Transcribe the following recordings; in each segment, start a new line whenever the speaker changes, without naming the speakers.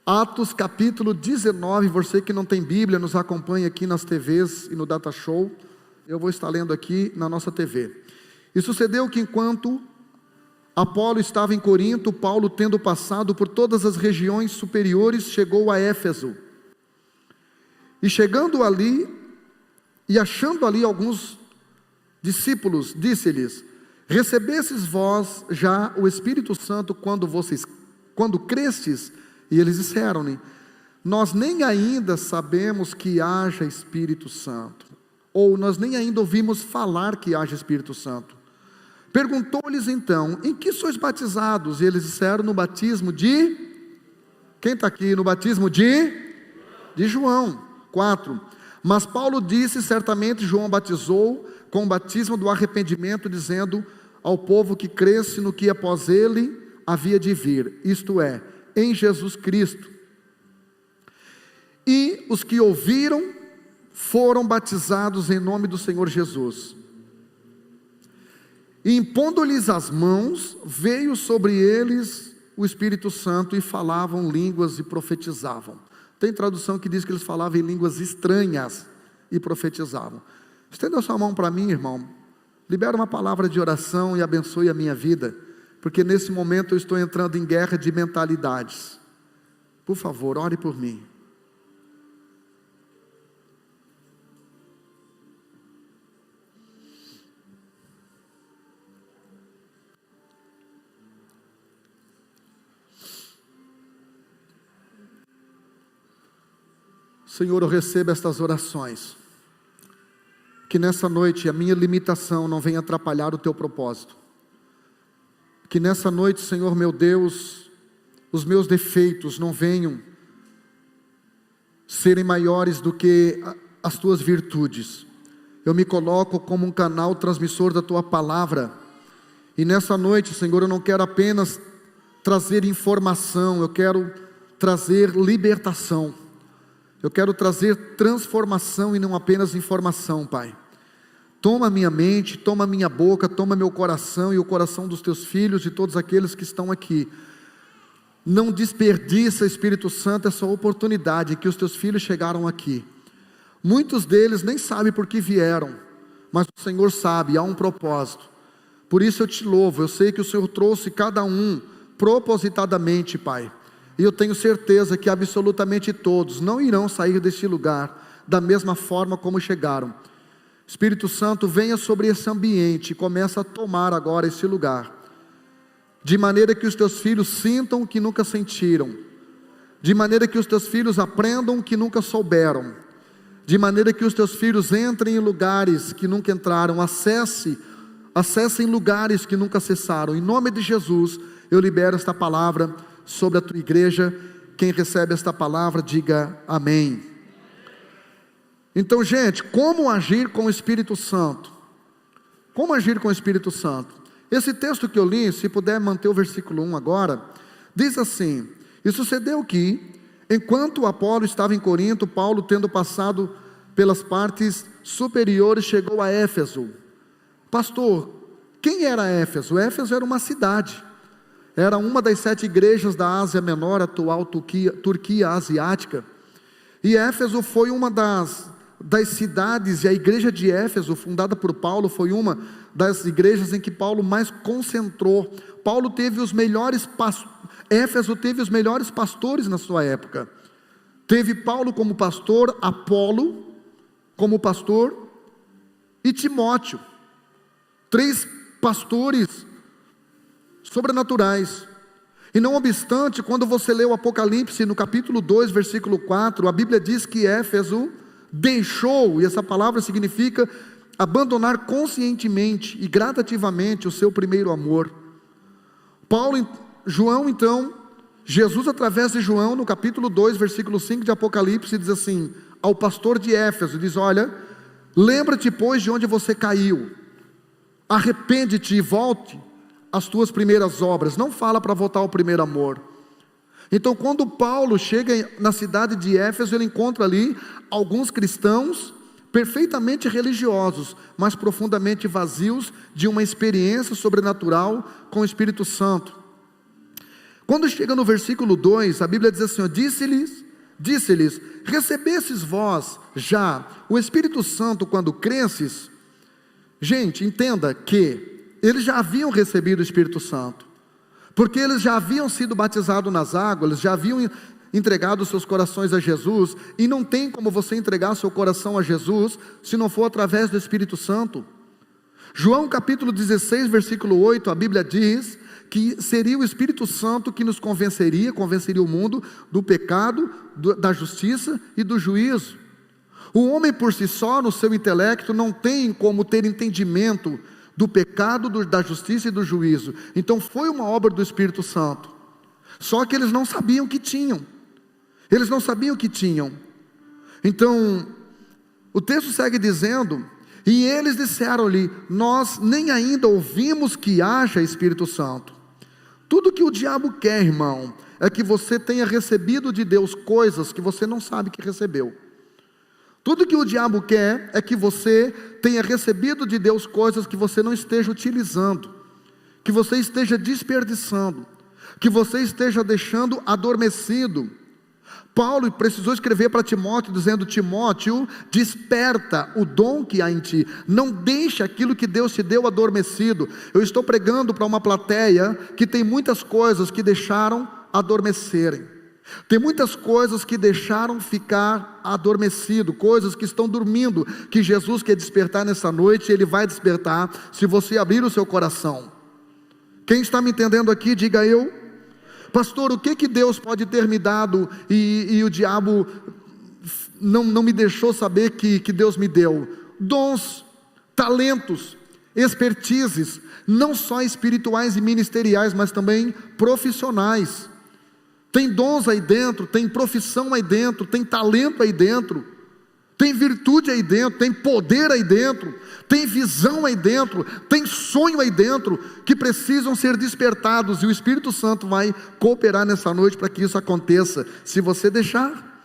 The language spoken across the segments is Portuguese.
Atos capítulo 19, você que não tem Bíblia, nos acompanha aqui nas TVs e no Data Show, eu vou estar lendo aqui na nossa TV. E sucedeu que enquanto Apolo estava em Corinto, Paulo, tendo passado por todas as regiões superiores, chegou a Éfeso. E chegando ali, e achando ali alguns discípulos, disse-lhes: recebestes vós já o Espírito Santo quando crestes? E eles disseram-lhe: nós nem ainda sabemos que haja Espírito Santo, ou nós nem ainda ouvimos falar que haja Espírito Santo. Perguntou-lhes então: em que sois batizados? E eles disseram: no batismo de... Quem está aqui? No batismo de João. 4. Mas Paulo disse: certamente João batizou com o batismo do arrependimento, dizendo ao povo que cresce no que após ele havia de vir, isto é, em Jesus Cristo. E os que ouviram foram batizados em nome do Senhor Jesus. E impondo-lhes as mãos, veio sobre eles o Espírito Santo, e falavam línguas e profetizavam. Tem tradução que diz que eles falavam em línguas estranhas e profetizavam. Estenda a sua mão para mim, irmão. Libera uma palavra de oração e abençoe a minha vida, porque nesse momento eu estou entrando em guerra de mentalidades. Por favor, ore por mim. Senhor, eu recebo estas orações. Que nessa noite a minha limitação não venha atrapalhar o teu propósito. Que nessa noite, Senhor meu Deus, os meus defeitos não venham serem maiores do que as tuas virtudes. Eu me coloco como um canal transmissor da tua palavra. E nessa noite, Senhor, eu não quero apenas trazer informação, eu quero trazer libertação. Eu quero trazer transformação e não apenas informação, Pai. Toma minha mente, toma minha boca, toma meu coração e o coração dos teus filhos e todos aqueles que estão aqui. Não desperdiça, Espírito Santo, essa oportunidade que os teus filhos chegaram aqui. Muitos deles nem sabem por que vieram, mas o Senhor sabe, há um propósito. Por isso eu te louvo, eu sei que o Senhor trouxe cada um propositadamente, Pai. E eu tenho certeza que absolutamente todos não irão sair deste lugar da mesma forma como chegaram. Espírito Santo, venha sobre esse ambiente e começa a tomar agora esse lugar. De maneira que os teus filhos sintam o que nunca sentiram. De maneira que os teus filhos aprendam o que nunca souberam. De maneira que os teus filhos entrem em lugares que nunca entraram. Acessem lugares que nunca acessaram. Em nome de Jesus, eu libero esta palavra sobre a tua igreja. Quem recebe esta palavra, diga amém. Então, gente, como agir com o Espírito Santo? Como agir com o Espírito Santo? Esse texto que eu li, se puder manter o versículo 1 agora, diz assim: e sucedeu que, enquanto Apolo estava em Corinto, Paulo, tendo passado pelas partes superiores, chegou a Éfeso. Pastor, quem era Éfeso? Éfeso era uma cidade. Era uma das 7 igrejas da Ásia Menor, atual Turquia Asiática. E Éfeso foi uma das cidades, e a igreja de Éfeso, fundada por Paulo, foi uma das igrejas em que Paulo mais concentrou. Éfeso teve os melhores pastores na sua época. Teve Paulo como pastor, Apolo como pastor e Timóteo. 3 pastores sobrenaturais. E não obstante, quando você lê o Apocalipse no capítulo 2, versículo 4, a Bíblia diz que Éfeso deixou, e essa palavra significa abandonar conscientemente e gradativamente o seu primeiro amor. João então, Jesus através de João, no capítulo 2, versículo 5 de Apocalipse, diz assim, ao pastor de Éfeso, diz: olha, lembra-te pois de onde você caiu, arrepende-te e volte as tuas primeiras obras. Não fala para voltar ao primeiro amor. Então, quando Paulo chega na cidade de Éfeso, ele encontra ali alguns cristãos perfeitamente religiosos, mas profundamente vazios de uma experiência sobrenatural com o Espírito Santo. Quando chega no versículo 2, a Bíblia diz assim, ó, disse-lhes, recebestes vós já o Espírito Santo quando cresces? Gente, entenda que eles já haviam recebido o Espírito Santo, porque eles já haviam sido batizados nas águas, eles já haviam entregado seus corações a Jesus, e não tem como você entregar seu coração a Jesus, se não for através do Espírito Santo. João capítulo 16, versículo 8, a Bíblia diz que seria o Espírito Santo que nos convenceria o mundo do pecado, da justiça e do juízo. O homem por si só, no seu intelecto, não tem como ter entendimento do pecado, da justiça e do juízo. Então foi uma obra do Espírito Santo, só que eles não sabiam que tinham. Então o texto segue dizendo, e eles disseram-lhe, nós nem ainda ouvimos que haja Espírito Santo. Tudo que o diabo quer, irmão, é que você tenha recebido de Deus coisas que você não sabe que recebeu. Tudo que o diabo quer é que você tenha recebido de Deus coisas que você não esteja utilizando, que você esteja desperdiçando, que você esteja deixando adormecido. Paulo precisou escrever para Timóteo, dizendo, Timóteo, desperta o dom que há em ti, não deixe aquilo que Deus te deu adormecido. Eu estou pregando para uma plateia que tem muitas coisas que deixaram adormecerem, tem muitas coisas que deixaram ficar adormecido, coisas que estão dormindo, que Jesus quer despertar nessa noite, Ele vai despertar, se você abrir o seu coração. Quem está me entendendo aqui, diga eu. Pastor, o que Deus pode ter me dado e o diabo não me deixou saber que Deus me deu? Dons, talentos, expertises, não só espirituais e ministeriais, mas também profissionais. Tem dons aí dentro, tem profissão aí dentro, tem talento aí dentro, tem virtude aí dentro, tem poder aí dentro, tem visão aí dentro, tem sonho aí dentro, que precisam ser despertados, e o Espírito Santo vai cooperar nessa noite para que isso aconteça, se você deixar.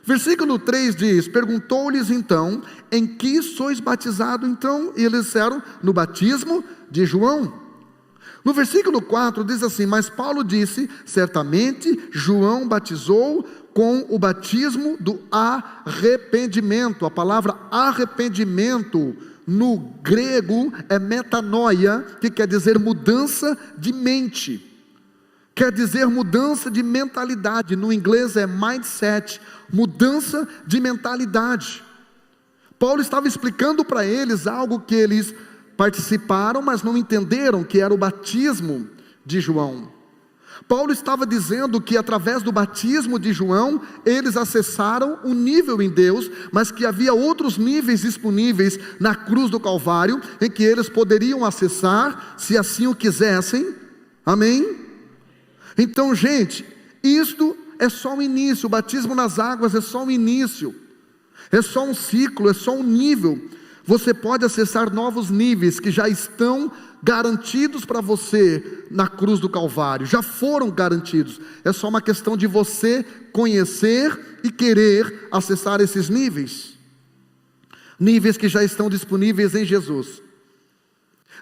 Versículo 3 diz, perguntou-lhes então, em que sois batizados então? E eles disseram, no batismo de João. No versículo 4 diz assim, mas Paulo disse, certamente João batizou com o batismo do arrependimento. A palavra arrependimento no grego é metanoia, que quer dizer mudança de mente, quer dizer mudança de mentalidade. No inglês é mindset, mudança de mentalidade. Paulo estava explicando para eles algo que eles participaram, mas não entenderam, que era o batismo de João. Paulo estava dizendo que através do batismo de João, eles acessaram um nível em Deus, mas que havia outros níveis disponíveis na cruz do Calvário, em que eles poderiam acessar, se assim o quisessem. Amém? Então, gente, isto é só um início, o batismo nas águas é só um início, é só um ciclo, é só um nível. Você pode acessar novos níveis que já estão garantidos para você na cruz do Calvário, já foram garantidos, é só uma questão de você conhecer e querer acessar esses níveis que já estão disponíveis em Jesus,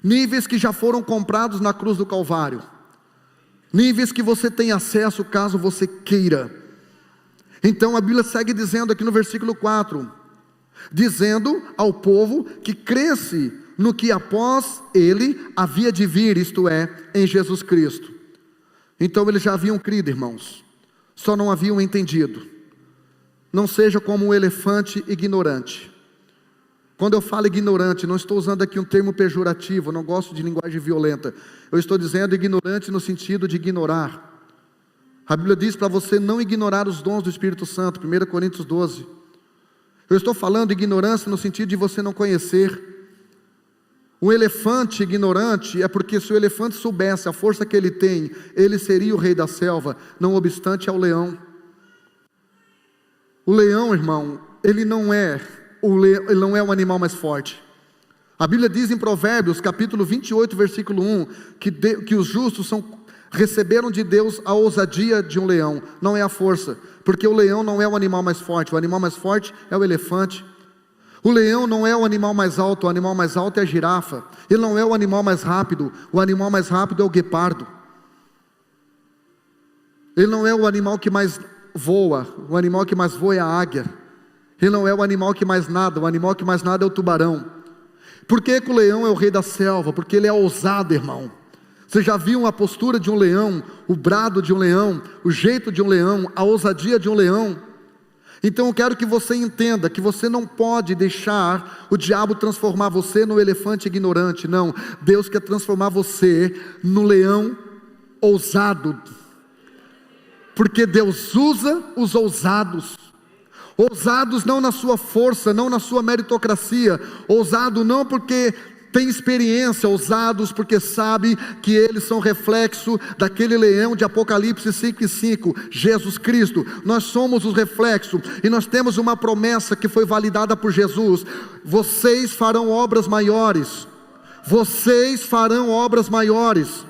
níveis que já foram comprados na cruz do Calvário, níveis que você tem acesso caso você queira. Então a Bíblia segue dizendo aqui no versículo 4, dizendo ao povo que cresce no que após ele havia de vir, isto é, em Jesus Cristo. Então eles já haviam crido, irmãos, só não haviam entendido. Não seja como um elefante ignorante. Quando eu falo ignorante, não estou usando aqui um termo pejorativo, não gosto de linguagem violenta, eu estou dizendo ignorante no sentido de ignorar. A Bíblia diz para você não ignorar os dons do Espírito Santo, 1 Coríntios 12. Eu estou falando ignorância no sentido de você não conhecer. Um elefante ignorante é porque se o elefante soubesse a força que ele tem, ele seria o rei da selva, não obstante é o leão. O leão, irmão, ele não é o animal mais forte. A Bíblia diz em Provérbios, capítulo 28, versículo 1, que os justos receberam de Deus a ousadia de um leão, não é a força, porque o leão não é o animal mais forte, o animal mais forte é o elefante. O leão não é o animal mais alto, o animal mais alto é a girafa. Ele não é o animal mais rápido, o animal mais rápido é o guepardo. Ele não é o animal que mais voa. O animal que mais voa é a águia. Ele não é o animal que mais nada. O animal que mais nada é o tubarão. Por que que o leão é o rei da selva? Porque ele é ousado, irmão. Você já viu a postura de um leão, o brado de um leão, o jeito de um leão, a ousadia de um leão? Então eu quero que você entenda que você não pode deixar o diabo transformar você no elefante ignorante. Não, Deus quer transformar você no leão ousado. Porque Deus usa os ousados. Ousados não na sua força, não na sua meritocracia. Ousado não porque tem experiência, ousados porque sabe que eles são reflexo daquele leão de Apocalipse 5:5, Jesus Cristo. Nós somos os reflexos e nós temos uma promessa que foi validada por Jesus: vocês farão obras maiores, vocês farão obras maiores,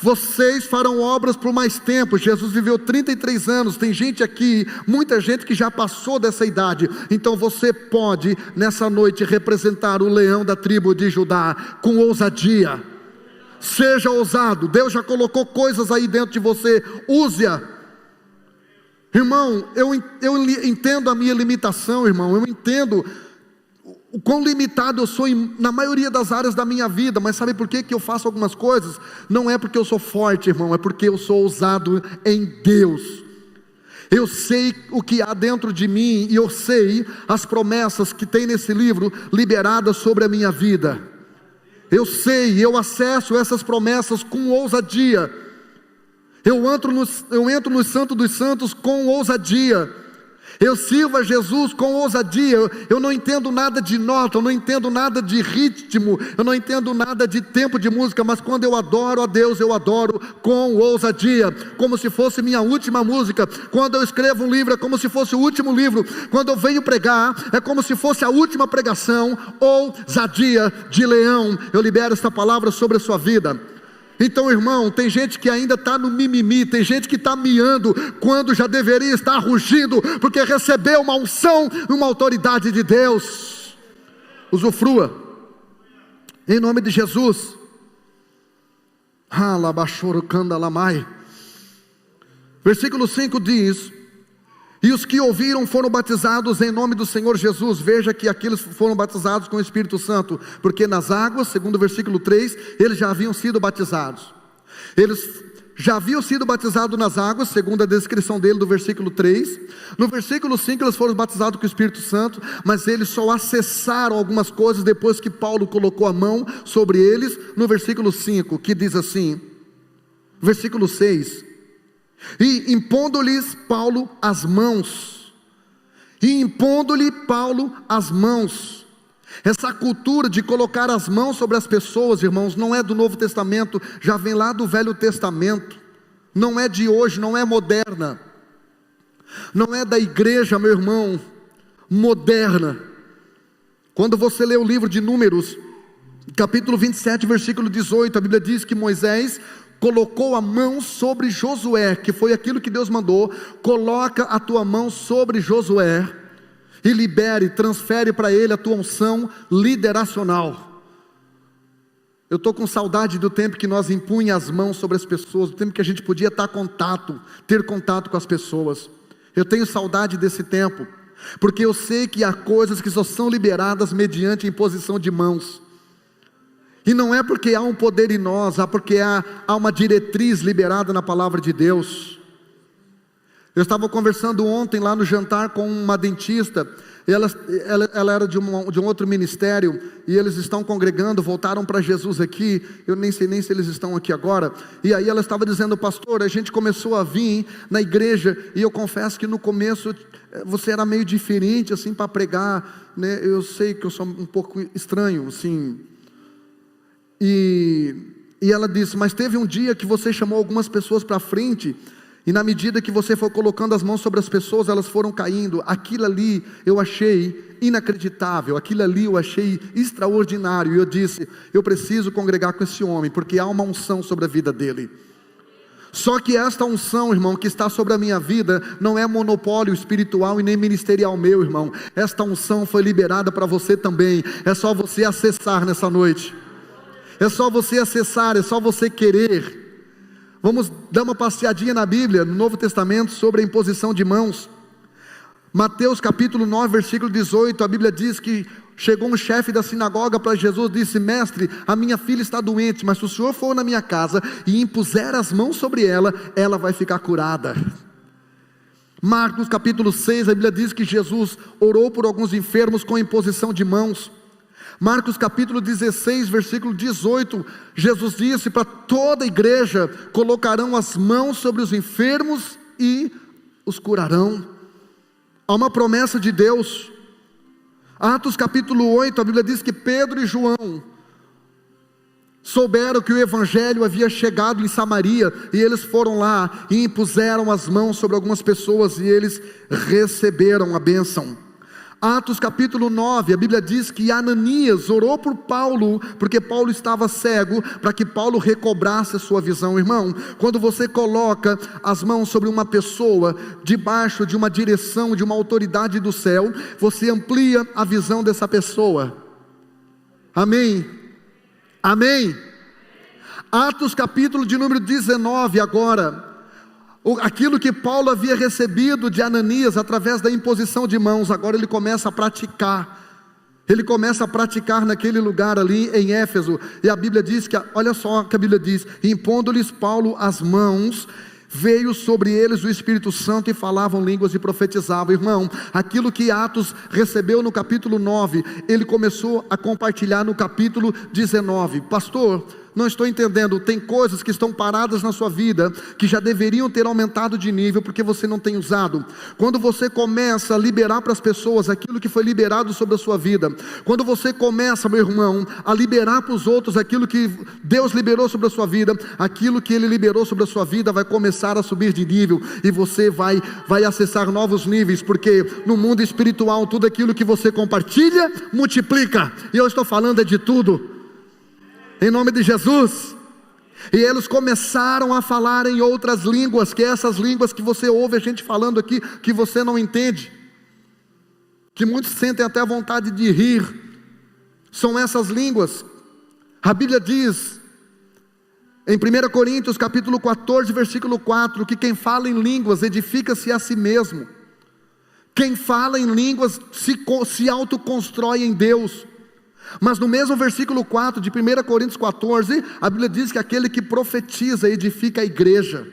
vocês farão obras por mais tempo. Jesus viveu 33 anos, tem gente aqui, muita gente que já passou dessa idade. Então você pode nessa noite representar o leão da tribo de Judá com ousadia. Seja ousado, Deus já colocou coisas aí dentro de você, use-a. Irmão, eu entendo a minha limitação, irmão, eu entendo o quão limitado eu sou na maioria das áreas da minha vida. Mas sabe por que eu faço algumas coisas? Não é porque eu sou forte, irmão, é porque eu sou ousado em Deus. Eu sei o que há dentro de mim, e eu sei as promessas que tem nesse livro liberadas sobre a minha vida. Eu sei, eu acesso essas promessas com ousadia. Eu entro no Santo dos Santos com ousadia. Eu sirvo a Jesus com ousadia. Eu não entendo nada de nota, eu não entendo nada de ritmo, eu não entendo nada de tempo de música, mas quando eu adoro a Deus, eu adoro com ousadia, como se fosse minha última música. Quando eu escrevo um livro, é como se fosse o último livro. Quando eu venho pregar, é como se fosse a última pregação. Ousadia de leão. Eu libero esta palavra sobre a sua vida. Então, irmão, tem gente que ainda está no mimimi, tem gente que está miando, quando já deveria estar rugindo, porque recebeu uma unção, uma autoridade de Deus. Usufrua, em nome de Jesus. Versículo 5 diz: e os que ouviram foram batizados em nome do Senhor Jesus. Veja que aqueles foram batizados com o Espírito Santo, porque nas águas, segundo o versículo 3, eles já haviam sido batizados. Eles já haviam sido batizados nas águas, segundo a descrição dele do versículo 3. No versículo 5 eles foram batizados com o Espírito Santo, mas eles só acessaram algumas coisas depois que Paulo colocou a mão sobre eles. No versículo 5, que diz assim, versículo 6: e impondo-lhes Paulo as mãos. Essa cultura de colocar as mãos sobre as pessoas, irmãos, não é do Novo Testamento, já vem lá do Velho Testamento. Não é de hoje, não é moderna. Não é da igreja, meu irmão, moderna. Quando você lê o livro de Números, capítulo 27, versículo 18, a Bíblia diz que Moisés colocou a mão sobre Josué, que foi aquilo que Deus mandou: coloca a tua mão sobre Josué e libere, transfere para ele a tua unção lideracional. Eu estou com saudade do tempo que nós impunha as mãos sobre as pessoas, do tempo que a gente podia ter contato com as pessoas. Eu tenho saudade desse tempo, porque eu sei que há coisas que só são liberadas mediante imposição de mãos. E não é porque há um poder em nós, porque há uma diretriz liberada na palavra de Deus. Eu estava conversando ontem lá no jantar com uma dentista. Ela era de um outro ministério, e eles estão congregando, voltaram para Jesus aqui. Eu nem sei se eles estão aqui agora. E aí ela estava dizendo: pastor, a gente começou a vir na igreja, e eu confesso que no começo você era meio diferente assim para pregar, né? Eu sei que eu sou um pouco estranho assim. E ela disse: mas teve um dia que você chamou algumas pessoas para frente, e na medida que você foi colocando as mãos sobre as pessoas, elas foram caindo. Aquilo ali eu achei inacreditável, aquilo ali eu achei extraordinário. E eu disse: eu preciso congregar com esse homem, porque há uma unção sobre a vida dele. Só que esta unção, irmão, que está sobre a minha vida, não é monopólio espiritual e nem ministerial meu, irmão. Esta unção foi liberada para você também. É só você acessar nessa noite. É só você acessar, é só você querer. Vamos dar uma passeadinha na Bíblia, no Novo Testamento, sobre a imposição de mãos. Mateus capítulo 9, versículo 18, a Bíblia diz que chegou um chefe da sinagoga para Jesus e disse: mestre, a minha filha está doente, mas se o senhor for na minha casa e impuser as mãos sobre ela, ela vai ficar curada. Marcos capítulo 6, a Bíblia diz que Jesus orou por alguns enfermos com imposição de mãos. Marcos capítulo 16, versículo 18, Jesus disse para toda a igreja: colocarão as mãos sobre os enfermos e os curarão. Há uma promessa de Deus. Atos capítulo 8, a Bíblia diz que Pedro e João souberam que o evangelho havia chegado em Samaria, e eles foram lá e impuseram as mãos sobre algumas pessoas, e eles receberam a bênção. Atos capítulo 9, a Bíblia diz que Ananias orou por Paulo, porque Paulo estava cego, para que Paulo recobrasse a sua visão. Irmão, quando você coloca as mãos sobre uma pessoa, debaixo de uma direção, de uma autoridade do céu, você amplia a visão dessa pessoa. Amém? Amém? Atos capítulo de número 19 agora. Aquilo que Paulo havia recebido de Ananias através da imposição de mãos, agora ele começa a praticar. Ele começa a praticar naquele lugar ali em Éfeso. E a Bíblia diz que, olha só o que a Bíblia diz: impondo-lhes Paulo as mãos, veio sobre eles o Espírito Santo e falavam línguas e profetizavam. Irmão, aquilo que Atos recebeu no capítulo 9, ele começou a compartilhar no capítulo 19. Pastor, não estou entendendo, tem coisas que estão paradas na sua vida, que já deveriam ter aumentado de nível, porque você não tem usado. Quando você começa a liberar para as pessoas aquilo que foi liberado sobre a sua vida, quando você começa, meu irmão, a liberar para os outros aquilo que Deus liberou sobre a sua vida, aquilo que Ele liberou sobre a sua vida vai começar a subir de nível, e você vai acessar novos níveis, porque no mundo espiritual, tudo aquilo que você compartilha, multiplica, e eu estou falando de tudo, em nome de Jesus. E eles começaram a falar em outras línguas, que é essas línguas que você ouve a gente falando aqui, que você não entende, que muitos sentem até vontade de rir, são essas línguas. A Bíblia diz, em 1 Coríntios capítulo 14, versículo 4, que quem fala em línguas edifica-se a si mesmo. Quem fala em línguas se autoconstrói em Deus. Mas no mesmo versículo 4 de 1 Coríntios 14, a Bíblia diz que aquele que profetiza edifica a igreja.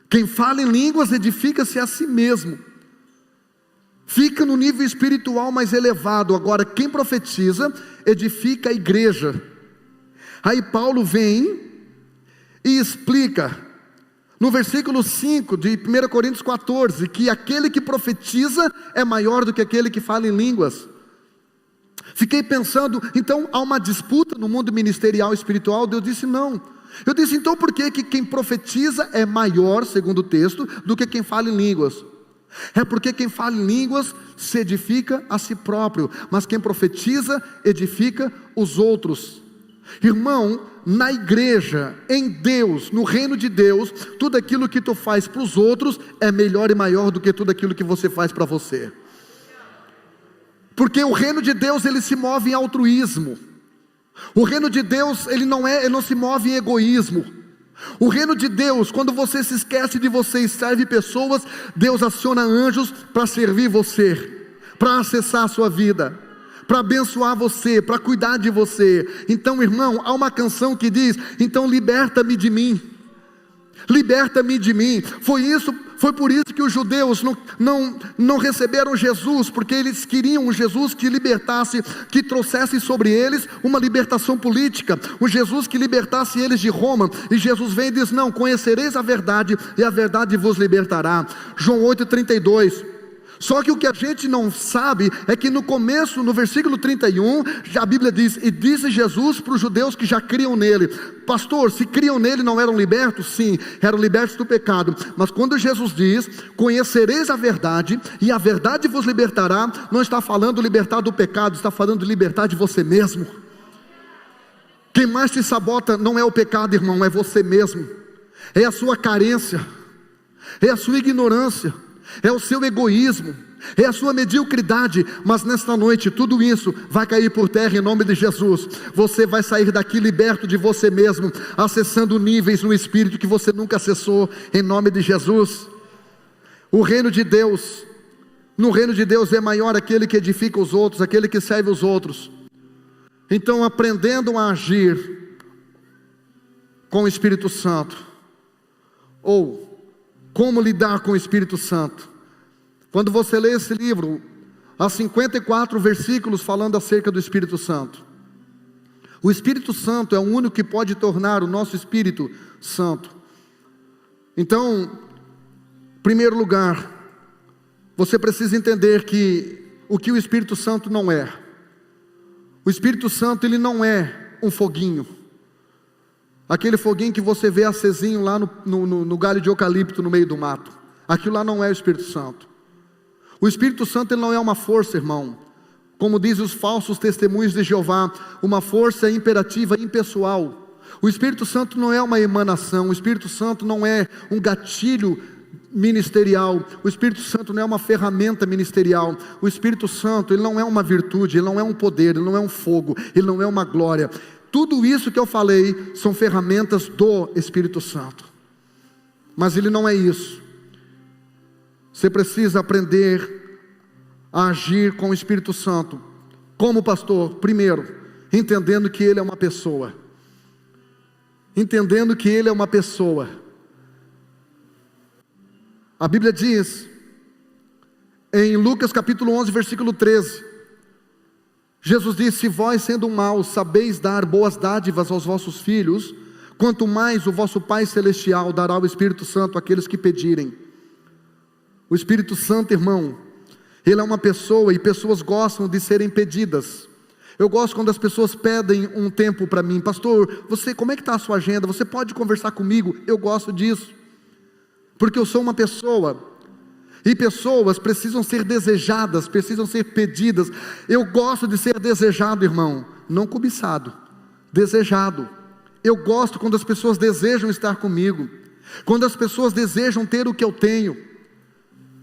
Quem fala em línguas edifica-se a si mesmo, fica no nível espiritual mais elevado. Agora, quem profetiza edifica a igreja. Aí Paulo vem e explica no versículo 5 de 1 Coríntios 14, que aquele que profetiza é maior do que aquele que fala em línguas. Fiquei pensando, então há uma disputa no mundo ministerial e espiritual? Deus disse não. Eu disse, então por que quem profetiza é maior, segundo o texto, do que quem fala em línguas? É porque quem fala em línguas se edifica a si próprio, mas quem profetiza edifica os outros. Irmão, na igreja, em Deus, no reino de Deus, tudo aquilo que tu faz para os outros é melhor e maior do que tudo aquilo que você faz para você. Porque o reino de Deus, ele se move em altruísmo. O reino de Deus, ele não se move em egoísmo. O reino de Deus, quando você se esquece de você e serve pessoas, Deus aciona anjos para servir você, para acessar a sua vida, para abençoar você, para cuidar de você. Então, irmão, há uma canção que diz, então liberta-me de mim. Liberta-me de mim. Foi por isso que os judeus não receberam Jesus, porque eles queriam um Jesus que libertasse, que trouxesse sobre eles uma libertação política, um Jesus que libertasse eles de Roma. E Jesus vem e diz, não, conhecereis a verdade e a verdade vos libertará. João 8,32. Só que o que a gente não sabe é que no começo, no versículo 31, a Bíblia diz, e disse Jesus para os judeus que já criam nele. Pastor, se criam nele não eram libertos? Sim, eram libertos do pecado. Mas quando Jesus diz, conhecereis a verdade e a verdade vos libertará, não está falando libertar do pecado, está falando de libertar de você mesmo. Quem mais te sabota não é o pecado, irmão, é você mesmo. É a sua carência, é a sua ignorância, é o seu egoísmo, é a sua mediocridade, mas nesta noite tudo isso vai cair por terra em nome de Jesus. Você vai sair daqui liberto de você mesmo, acessando níveis no Espírito que você nunca acessou, em nome de Jesus. O reino de Deus, no reino de Deus é maior aquele que edifica os outros, aquele que serve os outros. Então, aprendendo a agir com o Espírito Santo, ou como lidar com o Espírito Santo. Quando você lê esse livro, há 54 versículos falando acerca do Espírito Santo. O Espírito Santo é o único que pode tornar o nosso Espírito Santo. Então, em primeiro lugar, você precisa entender que o que o Espírito Santo não é. O Espírito Santo, ele não é um foguinho. Aquele foguinho que você vê acesinho lá no galho de eucalipto no meio do mato. Aquilo lá não é o Espírito Santo. O Espírito Santo, ele não é uma força, irmão. Como dizem os falsos testemunhos de Jeová, uma força imperativa, impessoal. O Espírito Santo não é uma emanação. O Espírito Santo não é um gatilho ministerial. O Espírito Santo não é uma ferramenta ministerial. O Espírito Santo, ele não é uma virtude, ele não é um poder, ele não é um fogo, ele não é uma glória. Tudo isso que eu falei são ferramentas do Espírito Santo, mas ele não é isso. Você precisa aprender a agir com o Espírito Santo. Como pastor? Primeiro, entendendo que ele é uma pessoa. Entendendo que ele é uma pessoa. A Bíblia diz, em Lucas capítulo 11, versículo 13, Jesus disse: se vós sendo maus sabeis dar boas dádivas aos vossos filhos, quanto mais o vosso Pai Celestial dará o Espírito Santo àqueles que pedirem. O Espírito Santo, irmão, ele é uma pessoa, e pessoas gostam de serem pedidas. Eu gosto quando as pessoas pedem um tempo para mim. Pastor, como é que está a sua agenda? Você pode conversar comigo? Eu gosto disso, porque eu sou uma pessoa, e pessoas precisam ser desejadas, precisam ser pedidas. Eu gosto de ser desejado, irmão, não cobiçado, desejado. Eu gosto quando as pessoas desejam estar comigo, quando as pessoas desejam ter o que eu tenho,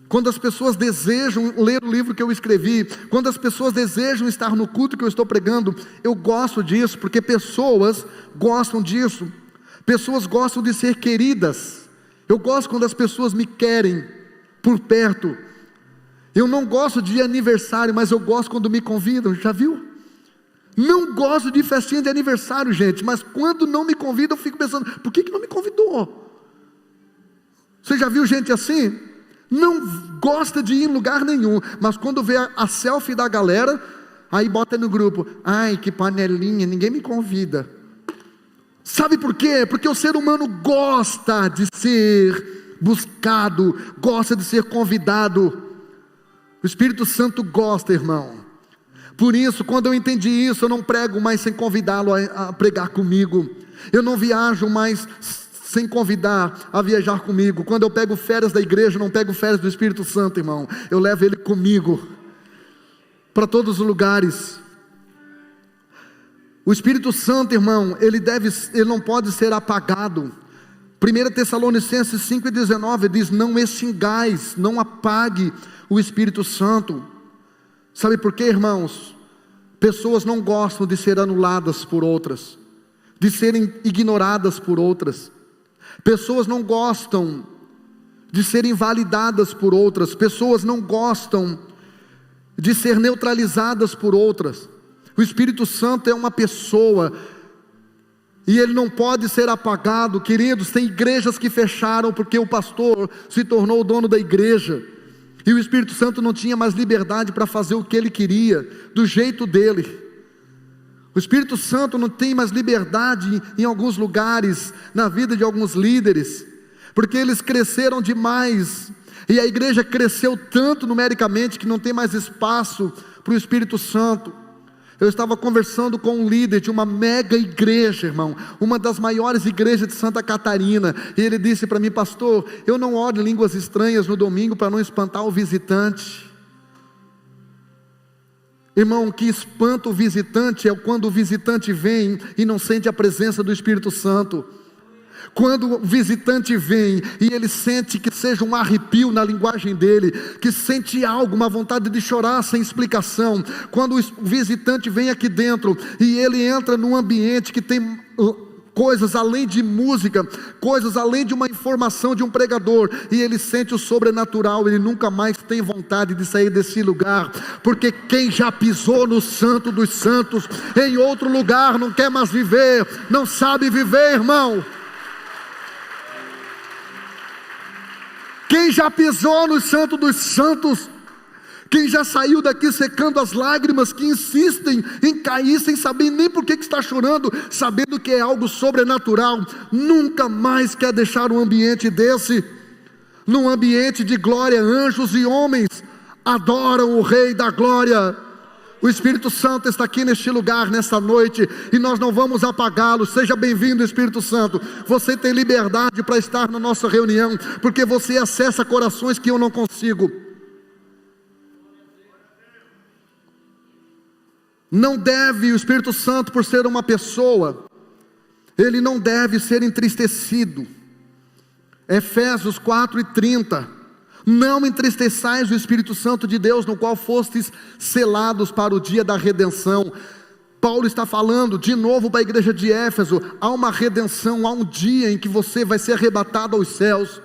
quando as pessoas desejam ler o livro que eu escrevi, quando as pessoas desejam estar no culto que eu estou pregando. Eu gosto disso, porque pessoas gostam disso. Pessoas gostam de ser queridas. Eu gosto quando as pessoas me querem por perto. Eu não gosto de aniversário, mas eu gosto quando me convidam, já viu? Não gosto de festinha de aniversário, gente, mas quando não me convidam eu fico pensando, por que não me convidou? Você já viu gente assim? Não gosta de ir em lugar nenhum, mas quando vê a selfie da galera, aí bota no grupo, ai que panelinha, ninguém me convida. Sabe por quê? Porque o ser humano gosta de ser buscado, gosta de ser convidado. O Espírito Santo gosta, irmão. Por isso, quando eu entendi isso, eu não prego mais sem convidá-lo a pregar comigo. Eu não viajo mais sem convidar a viajar comigo. Quando eu pego férias da igreja, eu não pego férias do Espírito Santo, irmão. Eu levo ele comigo para todos os lugares. O Espírito Santo, irmão, ele não pode ser apagado. 1 Tessalonicenses 5,19 diz: não extingais, não apague o Espírito Santo. Sabe por quê, irmãos? Pessoas não gostam de ser anuladas por outras, de serem ignoradas por outras. Pessoas não gostam de serem invalidadas por outras. Pessoas não gostam de ser neutralizadas por outras. O Espírito Santo é uma pessoa, e ele não pode ser apagado. Queridos, tem igrejas que fecharam porque o pastor se tornou o dono da igreja, e o Espírito Santo não tinha mais liberdade para fazer o que ele queria, do jeito dele. O Espírito Santo não tem mais liberdade em alguns lugares, na vida de alguns líderes, porque eles cresceram demais, e a igreja cresceu tanto numericamente, que não tem mais espaço para o Espírito Santo. Eu estava conversando com um líder de uma mega igreja, irmão, uma das maiores igrejas de Santa Catarina, e ele disse para mim: pastor, eu não oro em línguas estranhas no domingo para não espantar o visitante. Irmão, o que espanta o visitante é quando o visitante vem e não sente a presença do Espírito Santo. Quando o visitante vem e ele sente que seja um arrepio na linguagem dele, que sente algo, uma vontade de chorar sem explicação. Quando o visitante vem aqui dentro e ele entra num ambiente que tem coisas além de música, coisas além de uma informação de um pregador, e ele sente o sobrenatural, ele nunca mais tem vontade de sair desse lugar, porque quem já pisou no Santo dos Santos, em outro lugar, não quer mais viver, não sabe viver, irmão. Quem já pisou no Santo dos Santos, quem já saiu daqui secando as lágrimas, que insistem em cair sem saber nem por que está chorando, sabendo que é algo sobrenatural, nunca mais quer deixar um ambiente desse. Num ambiente de glória, anjos e homens adoram o Rei da Glória. O Espírito Santo está aqui neste lugar, nesta noite, e nós não vamos apagá-lo. Seja bem-vindo, Espírito Santo. Você tem liberdade para estar na nossa reunião, porque você acessa corações que eu não consigo. Não deve, o Espírito Santo, por ser uma pessoa, ele não deve ser entristecido. Efésios 4:30. Não entristeçais o Espírito Santo de Deus, no qual fostes selados para o dia da redenção. Paulo está falando de novo para a igreja de Éfeso: há uma redenção, há um dia em que você vai ser arrebatado aos céus.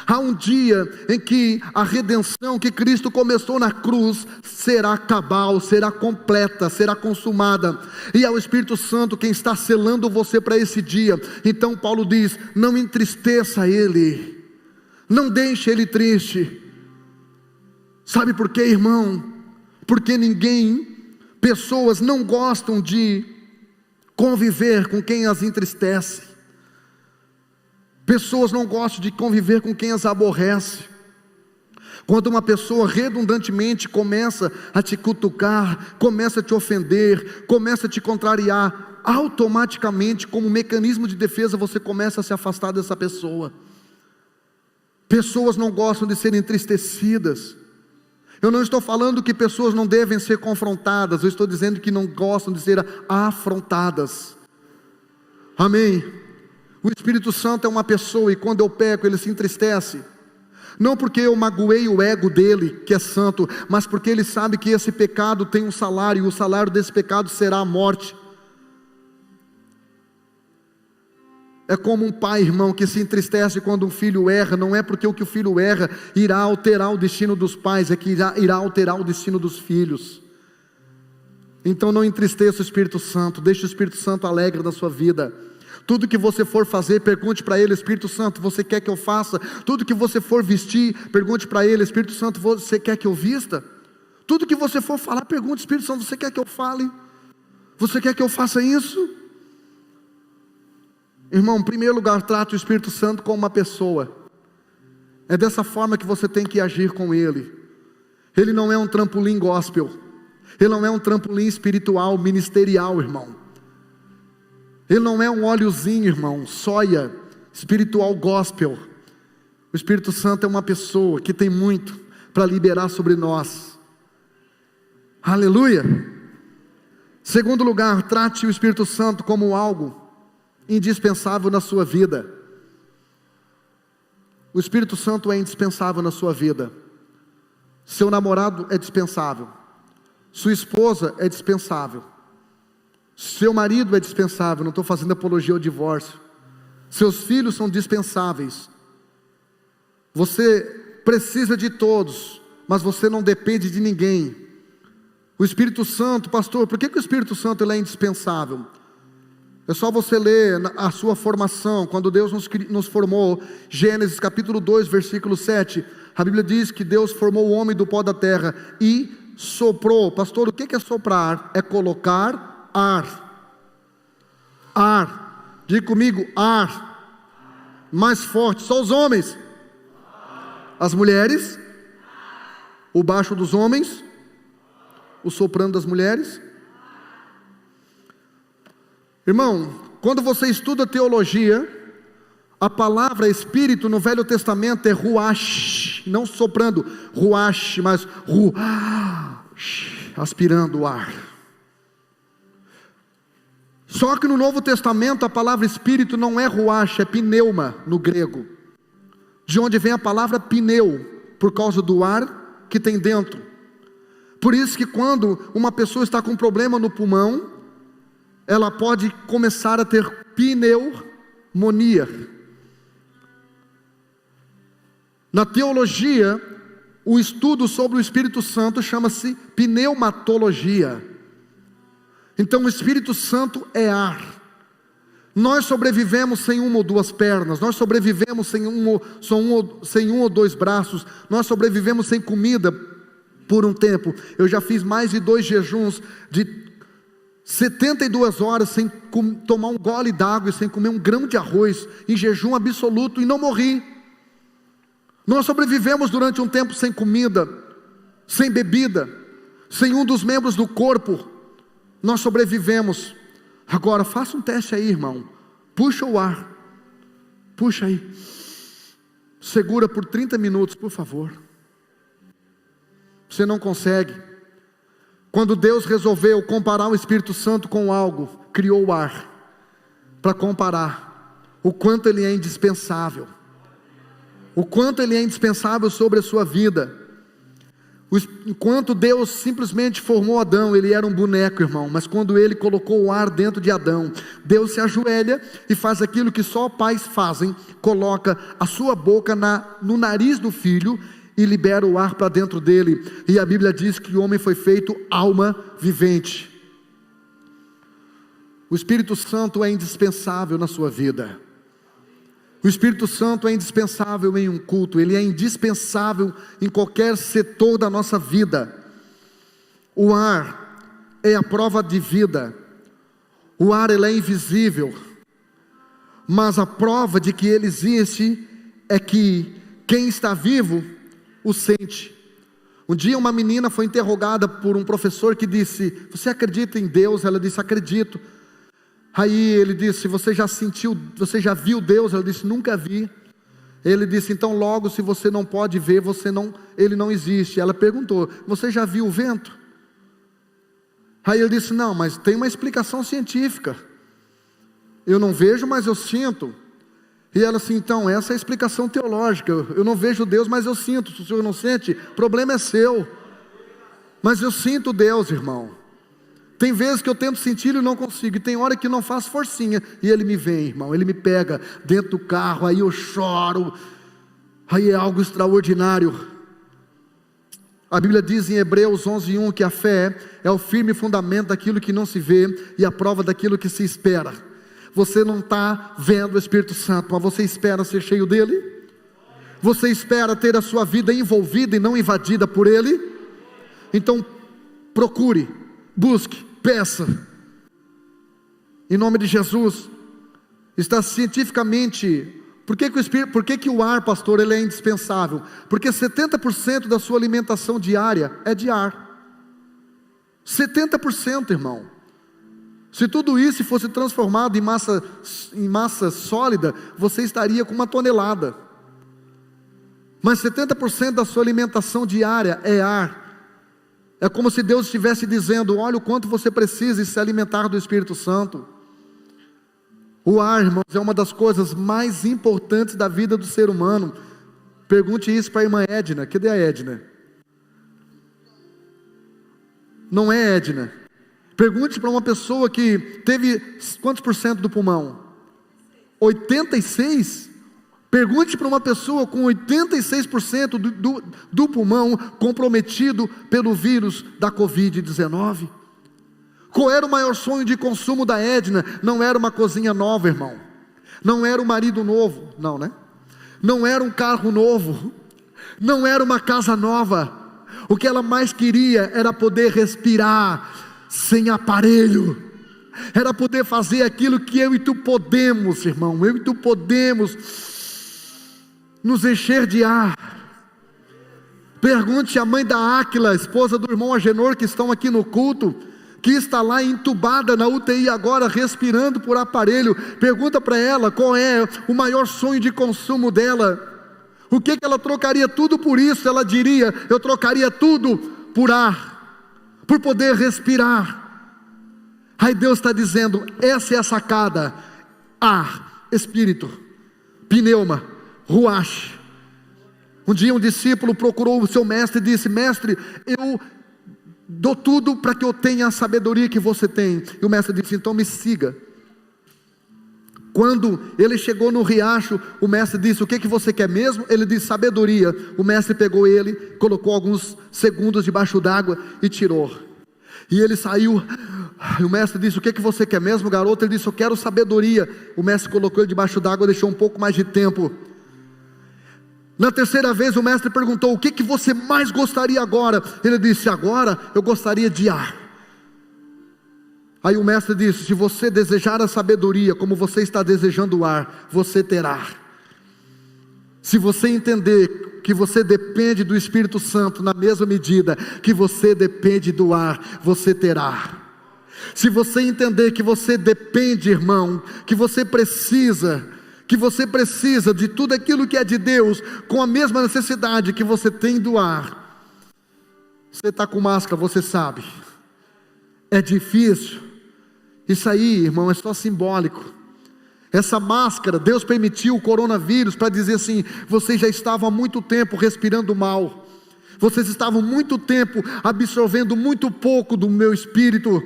Há um dia em que a redenção que Cristo começou na cruz será cabal, será completa, será consumada. E é o Espírito Santo quem está selando você para esse dia. Então Paulo diz: não entristeça ele, não deixe ele triste. Sabe por quê, irmão? Porque pessoas não gostam de conviver com quem as entristece. Pessoas não gostam de conviver com quem as aborrece. Quando uma pessoa redundantemente começa a te cutucar, começa a te ofender, começa a te contrariar, automaticamente, como mecanismo de defesa, você começa a se afastar dessa pessoa. Pessoas não gostam de serem entristecidas. Eu não estou falando que pessoas não devem ser confrontadas, eu estou dizendo que não gostam de ser afrontadas. Amém? O Espírito Santo é uma pessoa, e quando eu peco, ele se entristece. Não porque eu magoei o ego dele, que é santo, mas porque ele sabe que esse pecado tem um salário, e o salário desse pecado será a morte. É como um pai, irmão, que se entristece quando um filho erra. Não é porque o que o filho erra irá alterar o destino dos pais, é que irá alterar o destino dos filhos. Então não entristeça o Espírito Santo, deixe o Espírito Santo alegre da sua vida. Tudo que você for fazer, pergunte para ele: Espírito Santo, você quer que eu faça? Tudo que você for vestir, pergunte para ele: Espírito Santo, você quer que eu vista? Tudo que você for falar, pergunte: Espírito Santo, você quer que eu fale? Você quer que eu faça isso? Irmão, em primeiro lugar, trate o Espírito Santo como uma pessoa. É dessa forma que você tem que agir com ele. Ele não é um trampolim gospel, ele não é um trampolim espiritual, ministerial, irmão. Ele não é um óleozinho, irmão, soia, espiritual gospel. O Espírito Santo é uma pessoa que tem muito para liberar sobre nós. Aleluia. Segundo lugar, trate o Espírito Santo como algo indispensável na sua vida. O Espírito Santo é indispensável na sua vida. Seu namorado é dispensável, sua esposa é dispensável, seu marido é dispensável. Não estou fazendo apologia ao divórcio. Seus filhos são dispensáveis. Você precisa de todos, mas você não depende de ninguém. O Espírito Santo, pastor, por que o Espírito Santo ele é indispensável? É só você ler a sua formação, quando Deus nos formou. Gênesis capítulo 2, versículo 7, a Bíblia diz que Deus formou o homem do pó da terra e soprou. Pastor, o que é soprar? É colocar ar. Ar. Diga comigo: ar. Mais forte. Só os homens. As mulheres. O baixo dos homens. O soprando das mulheres. Irmão, quando você estuda teologia, a palavra espírito no Velho Testamento é ruach, não soprando, ruach, mas ruach, aspirando o ar. Só que no Novo Testamento a palavra espírito não é ruach, é pneuma no grego, de onde vem a palavra pneu, por causa do ar que tem dentro. Por isso que quando uma pessoa está com um problema no pulmão, ela pode começar a ter pneumonia. Na teologia, o estudo sobre o Espírito Santo chama-se pneumatologia. Então o Espírito Santo é ar. Nós sobrevivemos sem uma ou duas pernas, nós sobrevivemos sem um ou dois braços, nós sobrevivemos sem comida por um tempo. Eu já fiz mais de 2 jejuns de 72 horas sem tomar um gole d'água e sem comer um grão de arroz, em jejum absoluto, e não morri. Nós sobrevivemos durante um tempo sem comida, sem bebida, sem um dos membros do corpo. Nós sobrevivemos. Agora faça um teste aí, irmão. Puxa o ar. Puxa aí. Segura por 30 minutos, por favor. Você não consegue. Quando Deus resolveu comparar o Espírito Santo com algo, criou o ar para comparar o quanto ele é indispensável. O quanto ele é indispensável sobre a sua vida. Enquanto Deus simplesmente formou Adão, ele era um boneco, irmão. Mas quando ele colocou o ar dentro de Adão, Deus se ajoelha e faz aquilo que só pais fazem. Coloca a sua boca no nariz do filho e libera o ar para dentro dele. E a Bíblia diz que o homem foi feito alma vivente. O Espírito Santo é indispensável na sua vida. O Espírito Santo é indispensável em um culto, ele é indispensável em qualquer setor da nossa vida. O ar é a prova de vida. O ar ele é invisível, mas a prova de que ele existe é que quem está vivo o sente. Um dia uma menina foi interrogada por um professor que disse: você acredita em Deus? Ela disse: acredito. Aí ele disse: você já viu Deus? Ela disse: nunca vi. Ele disse: então logo, se você não pode ver, ele não existe. Ela perguntou: você já viu o vento? Aí ele disse: não, mas tem uma explicação científica. Eu não vejo, mas eu sinto. E ela assim: então essa é a explicação teológica. Eu não vejo Deus, mas eu sinto. Se o senhor não sente, o problema é seu. Mas eu sinto Deus, irmão. Tem vezes que eu tento sentir e não consigo, e tem hora que não faço forcinha, e ele me vem, irmão, ele me pega dentro do carro, aí eu choro, aí é algo extraordinário. A Bíblia diz em Hebreus 11:1 que a fé é o firme fundamento daquilo que não se vê, e a prova daquilo que se espera. Você não está vendo o Espírito Santo, mas você espera ser cheio dele? Você espera ter a sua vida envolvida e não invadida por ele? Então procure, busque, peça, em nome de Jesus. Está cientificamente. Por que o ar, pastor, ele é indispensável? Porque 70% da sua alimentação diária é de ar. 70%, irmão. Se tudo isso fosse transformado em massa sólida, você estaria com 1 tonelada. Mas 70% da sua alimentação diária é ar. É como se Deus estivesse dizendo: olha o quanto você precisa se alimentar do Espírito Santo. O ar, irmãos, é uma das coisas mais importantes da vida do ser humano. Pergunte isso para a irmã Edna. Cadê a Edna? Não é Edna. Pergunte para uma pessoa que teve quantos por cento do pulmão? 86%? Pergunte para uma pessoa com 86% do pulmão comprometido pelo vírus da Covid-19. Qual era o maior sonho de consumo da Edna? Não era uma cozinha nova, irmão. Não era um marido novo, não, né? Não era um carro novo. Não era uma casa nova. O que ela mais queria era poder respirar sem aparelho. Era poder fazer aquilo que eu e tu podemos, irmão. Eu e tu podemos nos encher de ar. Pergunte à mãe da Áquila, esposa do irmão Agenor, que estão aqui no culto, que está lá entubada na UTI agora, respirando por aparelho. Pergunta para ela qual é o maior sonho de consumo dela. O que ela trocaria tudo por isso? Ela diria: eu trocaria tudo por ar, por poder respirar. Aí Deus está dizendo, essa é a sacada. Ar, espírito, pneuma, ruach. Um dia um discípulo procurou o seu mestre e disse, mestre, eu dou tudo para que eu tenha a sabedoria que você tem. E o mestre disse, então me siga. Quando ele chegou no riacho, o mestre disse, o que você quer mesmo? Ele disse, sabedoria. O mestre pegou ele, colocou alguns segundos debaixo d'água e tirou. E ele saiu, e o mestre disse, o que você quer mesmo, garoto? Ele disse, eu quero sabedoria. O mestre colocou ele debaixo d'água, deixou um pouco mais de tempo. Na terceira vez o mestre perguntou, o que você mais gostaria agora? Ele disse, agora eu gostaria de ar. Aí o mestre disse, se você desejar a sabedoria como você está desejando o ar, você terá. Se você entender que você depende do Espírito Santo na mesma medida que você depende do ar, você terá. Se você entender que você depende, irmão, que você precisa de tudo aquilo que é de Deus, com a mesma necessidade que você tem do ar. Você está com máscara, você sabe, é difícil. Isso aí, irmão, é só simbólico. Essa máscara, Deus permitiu o coronavírus para dizer assim, vocês já estavam há muito tempo respirando mal, vocês estavam muito tempo absorvendo muito pouco do meu Espírito.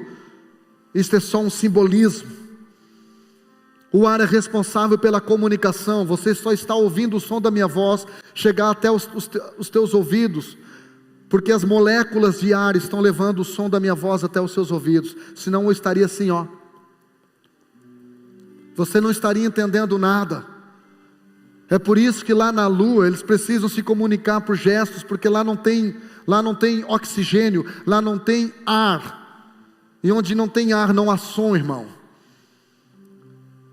Isso é só um simbolismo. O ar é responsável pela comunicação. Você só está ouvindo o som da minha voz chegar até os teus ouvidos, porque as moléculas de ar estão levando o som da minha voz até os seus ouvidos. Senão eu estaria assim, ó. Você não estaria entendendo nada. É por isso que lá na Lua eles precisam se comunicar por gestos, porque lá não tem oxigênio, lá não tem ar. E onde não tem ar não há som, irmão.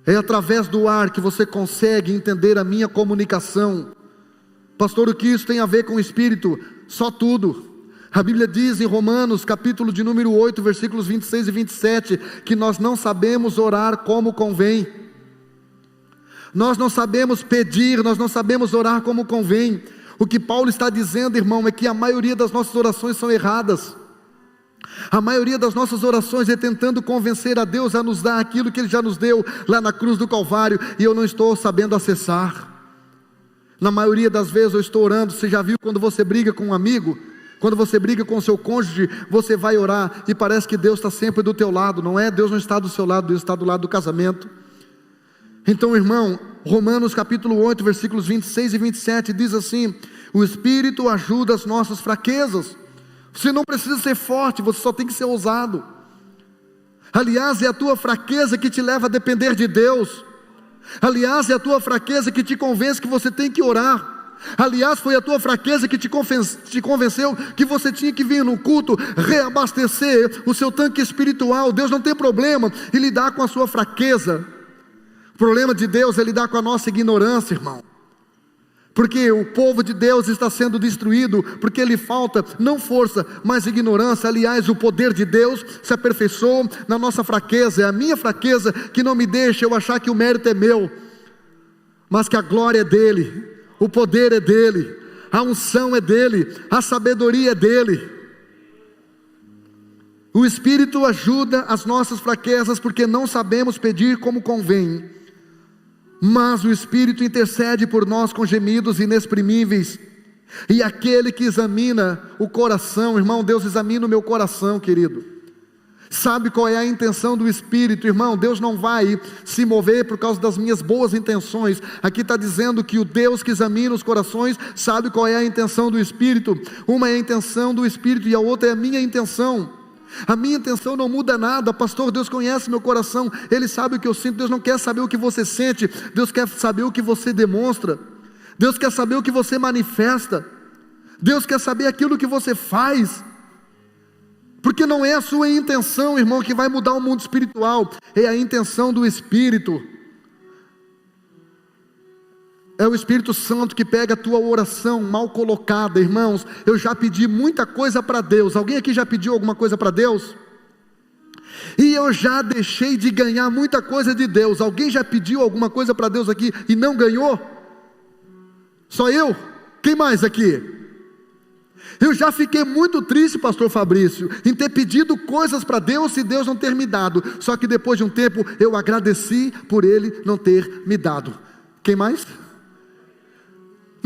É através do ar que você consegue entender a minha comunicação. Pastor, o que isso tem a ver com o Espírito? Só tudo. A Bíblia diz em Romanos, capítulo de número 8, versículos 26 e 27, que nós não sabemos orar como convém. Nós não sabemos pedir, nós não sabemos orar como convém. O que Paulo está dizendo, irmão, é que a maioria das nossas orações são erradas. A maioria das nossas orações é tentando convencer a Deus a nos dar aquilo que Ele já nos deu lá na cruz do Calvário, e eu não estou sabendo acessar. Na maioria das vezes eu estou orando. Você já viu quando você briga com um amigo? Quando você briga com o seu cônjuge, você vai orar e parece que Deus está sempre do teu lado. Não é? Deus não está do seu lado, Deus está do lado do casamento. Então, irmão, Romanos capítulo 8, versículos 26 e 27 diz assim, o Espírito ajuda as nossas fraquezas. Você não precisa ser forte, você só tem que ser ousado. Aliás, é a tua fraqueza que te leva a depender de Deus. Aliás, é a tua fraqueza que te convence que você tem que orar. Aliás, foi a tua fraqueza que te convenceu que você tinha que vir no culto, reabastecer o seu tanque espiritual. Deus não tem problema em lidar com a sua fraqueza. O problema de Deus é lidar com a nossa ignorância, irmão. Porque o povo de Deus está sendo destruído, porque lhe falta não força, mas ignorância. Aliás, o poder de Deus se aperfeiçoou na nossa fraqueza. É a minha fraqueza que não me deixa eu achar que o mérito é meu, mas que a glória é dele, o poder é dele, a unção é dele, a sabedoria é dele. O Espírito ajuda as nossas fraquezas, porque não sabemos pedir como convém. Mas o Espírito intercede por nós com gemidos inexprimíveis. E aquele que examina o coração, irmão, Deus examina o meu coração, querido. Sabe qual é a intenção do Espírito, irmão? Deus não vai se mover por causa das minhas boas intenções. Aqui está dizendo que o Deus que examina os corações sabe qual é a intenção do Espírito. Uma é a intenção do Espírito e a outra é a minha intenção. A minha intenção não muda nada. Pastor, Deus conhece meu coração, Ele sabe o que eu sinto. Deus não quer saber o que você sente, Deus quer saber o que você demonstra. Deus quer saber o que você manifesta. Deus quer saber aquilo que você faz. Porque não é a sua intenção, irmão, que vai mudar o mundo espiritual, é a intenção do Espírito. É o Espírito Santo que pega a tua oração mal colocada. Irmãos, eu já pedi muita coisa para Deus. Alguém aqui já pediu alguma coisa para Deus? E eu já deixei de ganhar muita coisa de Deus. Alguém já pediu alguma coisa para Deus aqui e não ganhou? Só eu? Quem mais aqui? Eu já fiquei muito triste, pastor Fabrício, em ter pedido coisas para Deus e Deus não ter me dado. Só que depois de um tempo eu agradeci por Ele não ter me dado. Quem mais?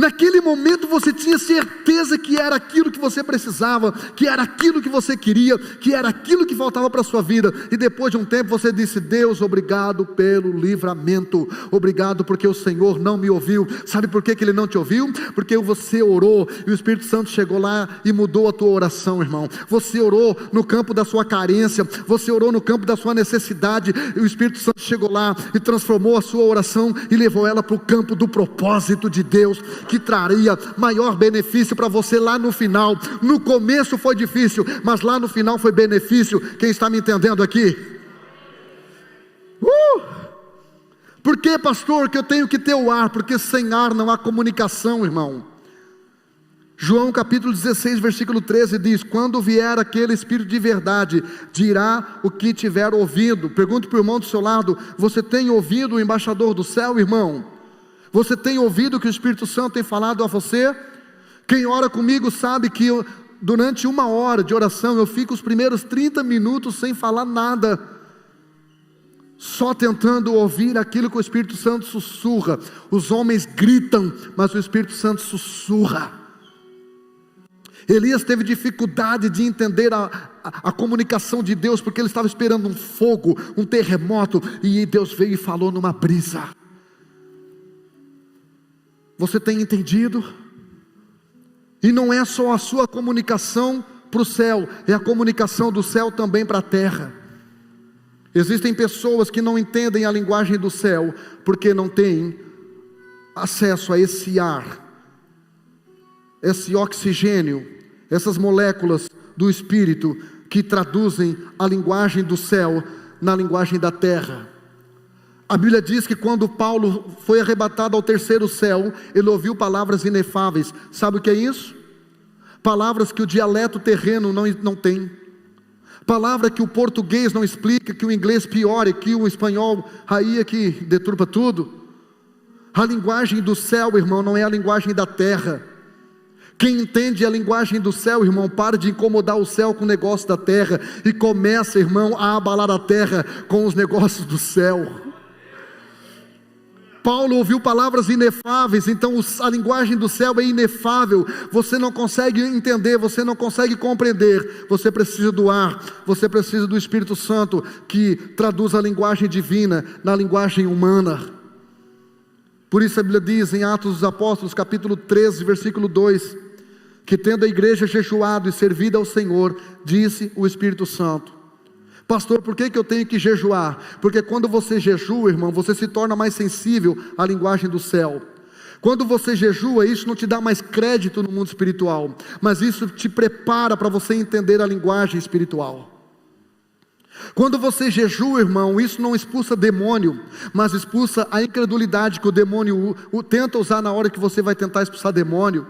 Naquele momento você tinha certeza que era aquilo que você precisava, que era aquilo que você queria, que era aquilo que faltava para a sua vida. E depois de um tempo você disse: Deus, obrigado pelo livramento, obrigado porque o Senhor não me ouviu. Sabe por que Ele não te ouviu? Porque você orou e o Espírito Santo chegou lá e mudou a tua oração, irmão. Você orou no campo da sua carência, você orou no campo da sua necessidade, e o Espírito Santo chegou lá e transformou a sua oração e levou ela para o campo do propósito de Deus, que traria maior benefício para você lá no final. No começo foi difícil, mas lá no final foi benefício. Quem está me entendendo aqui? Por que, pastor, que eu tenho que ter o ar? Porque sem ar não há comunicação, irmão. João capítulo 16, versículo 13 diz: quando vier aquele Espírito de verdade, dirá o que tiver ouvido. Pergunte para o irmão do seu lado: você tem ouvido o embaixador do céu, irmão? Você tem ouvido o que o Espírito Santo tem falado a você? Quem ora comigo sabe que durante 1 hora de oração eu fico os primeiros 30 minutos sem falar nada, só tentando ouvir aquilo que o Espírito Santo sussurra. Os homens gritam, mas o Espírito Santo sussurra. Elias teve dificuldade de entender a comunicação de Deus, porque ele estava esperando um fogo, um terremoto, e Deus veio e falou numa brisa. Você tem entendido? E não é só a sua comunicação para o céu, é a comunicação do céu também para a terra. Existem pessoas que não entendem a linguagem do céu, porque não têm acesso a esse ar, esse oxigênio, essas moléculas do Espírito, que traduzem a linguagem do céu na linguagem da terra. A Bíblia diz que quando Paulo foi arrebatado ao terceiro céu, ele ouviu palavras inefáveis. Sabe o que é isso? Palavras que o dialeto terreno não tem. Palavra que o português não explica, que o inglês piora, que o espanhol aí é que deturpa tudo. A linguagem do céu, irmão, não é a linguagem da terra. Quem entende a linguagem do céu, irmão, para de incomodar o céu com o negócio da terra e começa, irmão, a abalar a terra com os negócios do céu. Paulo ouviu palavras inefáveis, então a linguagem do céu é inefável. Você não consegue entender, você não consegue compreender. Você precisa do ar, você precisa do Espírito Santo, que traduz a linguagem divina na linguagem humana. Por isso a Bíblia diz em Atos dos Apóstolos, capítulo 13, versículo 2, que tendo a igreja jejuado e servido ao Senhor, disse o Espírito Santo: pastor, por que eu tenho que jejuar? Porque quando você jejua, irmão, você se torna mais sensível à linguagem do céu. Quando você jejua, isso não te dá mais crédito no mundo espiritual, mas isso te prepara para você entender a linguagem espiritual. Quando você jejua, irmão, isso não expulsa demônio, mas expulsa a incredulidade que o demônio tenta usar na hora que você vai tentar expulsar demônio.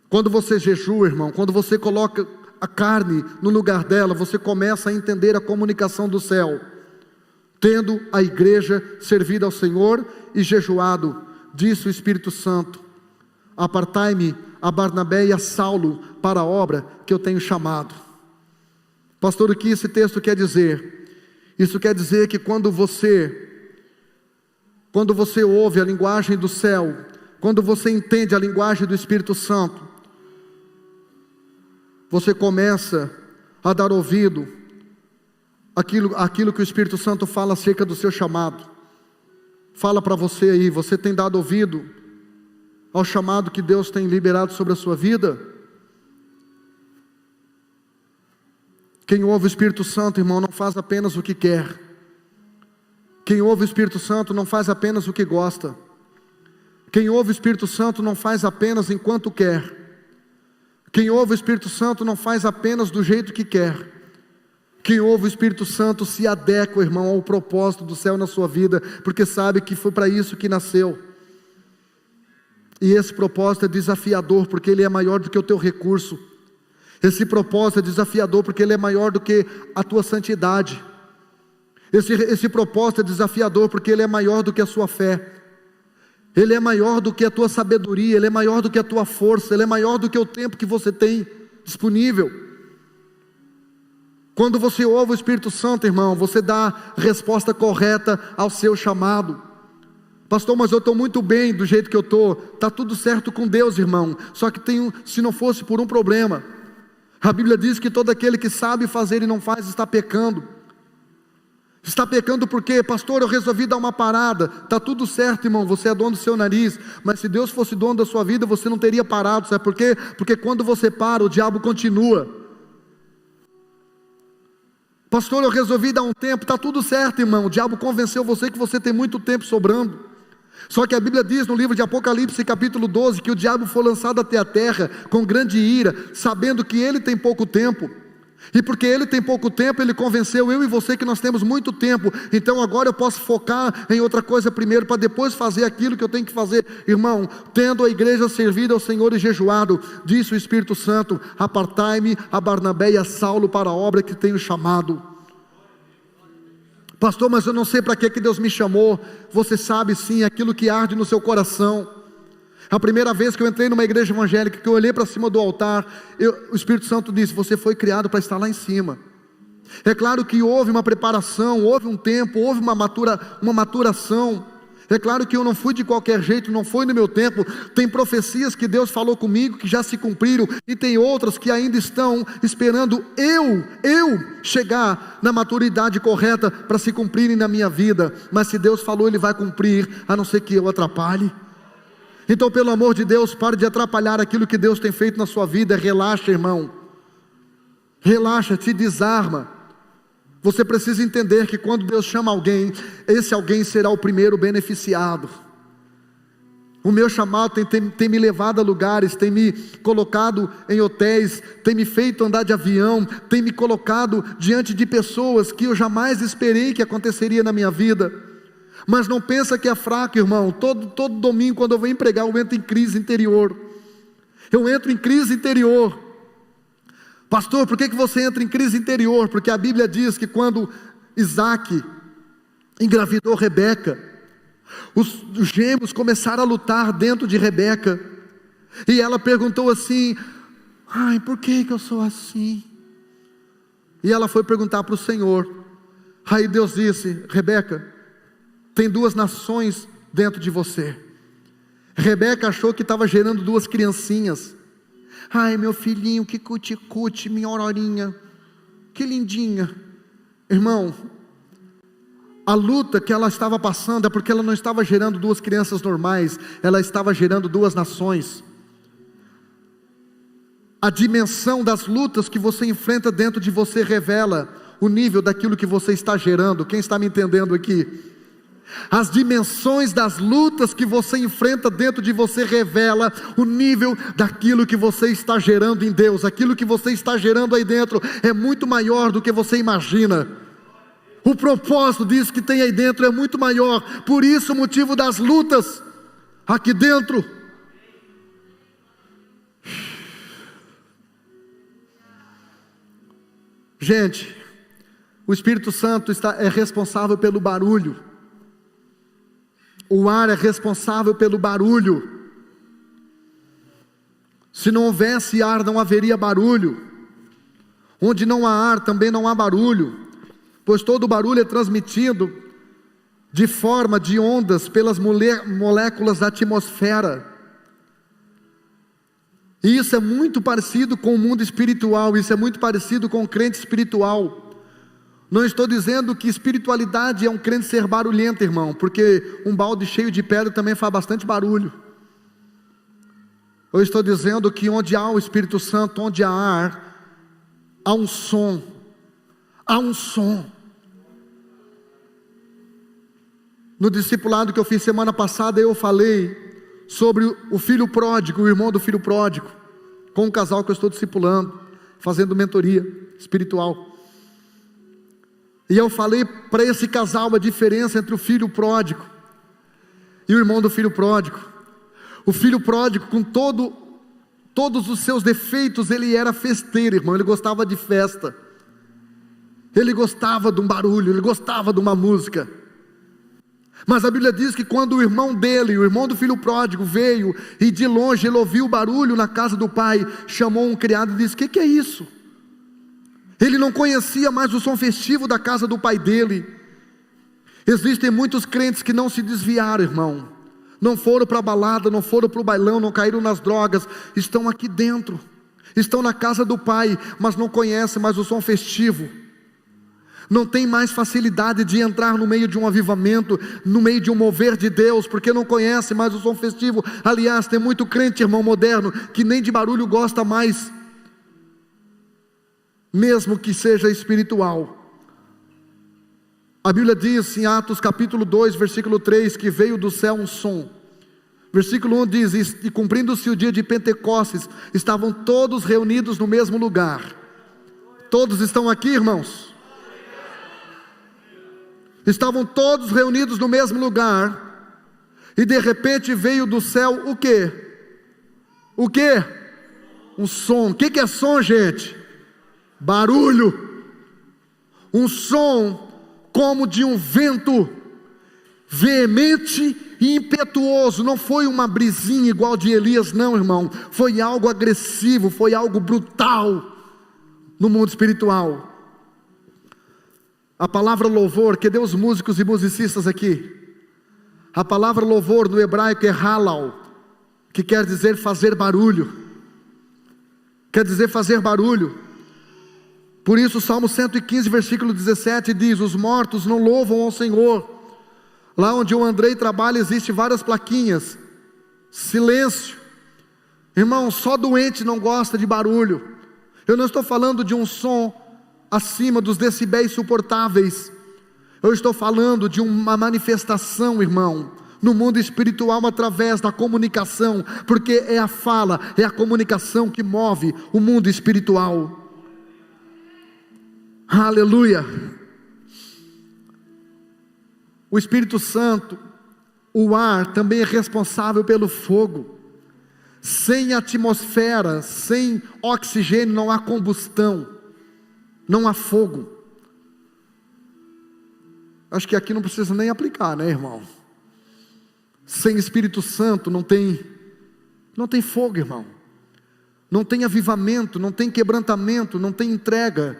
Quando você jejua, irmão, quando você coloca a carne no lugar dela, você começa a entender a comunicação do céu. Tendo a igreja servido ao Senhor e jejuado, disse o Espírito Santo: apartai-me a Barnabé e a Saulo para a obra que eu tenho chamado. Pastor, o que esse texto quer dizer? Isso quer dizer que quando você ouve a linguagem do céu, quando você entende a linguagem do Espírito Santo, você começa a dar ouvido àquilo que o Espírito Santo fala acerca do seu chamado. Fala para você aí, você tem dado ouvido ao chamado que Deus tem liberado sobre a sua vida? Quem ouve o Espírito Santo, irmão, não faz apenas o que quer. Quem ouve o Espírito Santo não faz apenas o que gosta. Quem ouve o Espírito Santo não faz apenas enquanto quer. Quem ouve o Espírito Santo não faz apenas do jeito que quer. Quem ouve o Espírito Santo se adequa, irmão, ao propósito do céu na sua vida, porque sabe que foi para isso que nasceu. E esse propósito é desafiador, porque ele é maior do que o teu recurso. Esse propósito é desafiador, porque ele é maior do que a tua santidade. Esse propósito é desafiador, porque ele é maior do que a sua fé. Ele é maior do que a tua sabedoria, Ele é maior do que a tua força, Ele é maior do que o tempo que você tem disponível. Quando você ouve o Espírito Santo, irmão, você dá a resposta correta ao seu chamado. Pastor, mas eu estou muito bem do jeito que eu estou. Está tudo certo com Deus, irmão. Só que se não fosse por um problema. A Bíblia diz que todo aquele que sabe fazer e não faz está pecando. Está pecando porque, pastor, eu resolvi dar uma parada. Está tudo certo, irmão, você é dono do seu nariz. Mas se Deus fosse dono da sua vida, você não teria parado. Sabe por quê? Porque quando você para, o diabo continua. Pastor, eu resolvi dar um tempo. Está tudo certo, irmão. O diabo convenceu você que você tem muito tempo sobrando. Só que a Bíblia diz no livro de Apocalipse, capítulo 12, que o diabo foi lançado até a terra com grande ira, sabendo que ele tem pouco tempo. E porque ele tem pouco tempo, ele convenceu eu e você que nós temos muito tempo. Então agora eu posso focar em outra coisa primeiro, para depois fazer aquilo que eu tenho que fazer. Irmão, tendo a igreja servido ao Senhor e jejuado, disse o Espírito Santo: apartai-me a Barnabé e a Saulo para a obra que tenho chamado. Pastor, mas eu não sei para que Deus me chamou. Você sabe sim, aquilo que arde no seu coração. A primeira vez que eu entrei numa igreja evangélica, que eu olhei para cima do altar, o Espírito Santo disse: você foi criado para estar lá em cima. É claro que houve uma preparação, houve um tempo, houve uma maturação. É claro que eu não fui de qualquer jeito, não foi no meu tempo. Tem profecias que Deus falou comigo que já se cumpriram, e tem outras que ainda estão esperando eu chegar na maturidade correta para se cumprirem na minha vida. Mas se Deus falou, Ele vai cumprir, a não ser que eu atrapalhe. Então, pelo amor de Deus, pare de atrapalhar aquilo que Deus tem feito na sua vida. Relaxa, irmão. Relaxa, te desarma. Você precisa entender que quando Deus chama alguém, esse alguém será o primeiro beneficiado. O meu chamado tem me levado a lugares, tem me colocado em hotéis, tem me feito andar de avião, tem me colocado diante de pessoas que eu jamais esperei que aconteceria na minha vida. Mas não pensa que é fraco, irmão. Todo domingo, quando eu venho pregar, eu entro em crise interior. Eu entro em crise interior. Pastor, por que você entra em crise interior? Porque a Bíblia diz que quando Isaac engravidou Rebeca, os gêmeos começaram a lutar dentro de Rebeca. E ela perguntou assim: ai, por que eu sou assim? E ela foi perguntar para o Senhor. Aí Deus disse: Rebeca, tem 2 nações dentro de você. Rebeca achou que estava gerando 2 criancinhas. Ai, meu filhinho, que cuti-cuti, minha aurorinha, que lindinha. Irmão, a luta que ela estava passando é porque ela não estava gerando 2 crianças normais, ela estava gerando 2 nações. A dimensão das lutas que você enfrenta dentro de você revela o nível daquilo que você está gerando. Quem está me entendendo aqui? As dimensões das lutas que você enfrenta dentro de você revela o nível daquilo que você está gerando em Deus. Aquilo que você está gerando aí dentro é muito maior do que você imagina. O propósito disso que tem aí dentro é muito maior. Por isso o motivo das lutas aqui dentro. Gente, o Espírito Santo é responsável pelo barulho. O ar é responsável pelo barulho. Se não houvesse ar, não haveria barulho. Onde não há ar, também não há barulho, pois todo barulho é transmitido de forma de ondas pelas moléculas da atmosfera. E isso é muito parecido com o mundo espiritual, isso é muito parecido com o crente espiritual. Não estou dizendo que espiritualidade é um crente ser barulhento, irmão, porque um balde cheio de pedra também faz bastante barulho. Eu estou dizendo que onde há o Espírito Santo, onde há ar, há um som. Há um som. No discipulado que eu fiz semana passada, eu falei sobre o filho pródigo, o irmão do filho pródigo, com um casal que eu estou discipulando, fazendo mentoria espiritual. E eu falei para esse casal a diferença entre o filho pródigo e o irmão do filho pródigo. O filho pródigo, com todos os seus defeitos, ele era festeiro, irmão. Ele gostava de festa, ele gostava de um barulho, ele gostava de uma música. Mas a Bíblia diz que quando o irmão dele, o irmão do filho pródigo, veio e de longe ele ouviu o barulho na casa do pai, chamou um criado e disse: que é isso? Ele não conhecia mais o som festivo da casa do pai dele. Existem muitos crentes que não se desviaram, irmão. Não foram para a balada, não foram para o bailão, não caíram nas drogas. Estão aqui dentro, estão na casa do pai, mas não conhecem mais o som festivo. Não tem mais facilidade de entrar no meio de um avivamento, no meio de um mover de Deus, porque não conhece mais o som festivo. Aliás, tem muito crente, irmão, moderno, que nem de barulho gosta mais, mesmo que seja espiritual. A Bíblia diz em Atos capítulo 2, versículo 3, que veio do céu um som. Versículo 1 diz: e cumprindo-se o dia de Pentecostes, estavam todos reunidos no mesmo lugar. Todos estão aqui, irmãos? Estavam todos reunidos no mesmo lugar, e de repente veio do céu o quê? O quê? Um som. O que é som, gente? Barulho. Um som como de um vento veemente e impetuoso. Não foi uma brisinha igual de Elias, não, irmão. Foi algo agressivo, foi algo brutal no mundo espiritual. A palavra louvor, cadê os músicos e musicistas aqui? A palavra louvor no hebraico é halal, que quer dizer fazer barulho. Quer dizer fazer barulho. Por isso o Salmo 115, versículo 17 diz: os mortos não louvam ao Senhor. Lá onde o Andrei trabalha existe várias plaquinhas: silêncio. Irmão, só doente não gosta de barulho. Eu não estou falando de um som acima dos decibéis suportáveis. Eu estou falando de uma manifestação, irmão, no mundo espiritual através da comunicação, porque é a fala, é a comunicação que move o mundo espiritual. Aleluia. O Espírito Santo, o ar, também é responsável pelo fogo. Sem atmosfera, sem oxigênio não há combustão, não há fogo. Acho que aqui não precisa nem aplicar, né, irmão? Sem Espírito Santo não tem fogo, irmão. Não tem avivamento, não tem quebrantamento, não tem entrega.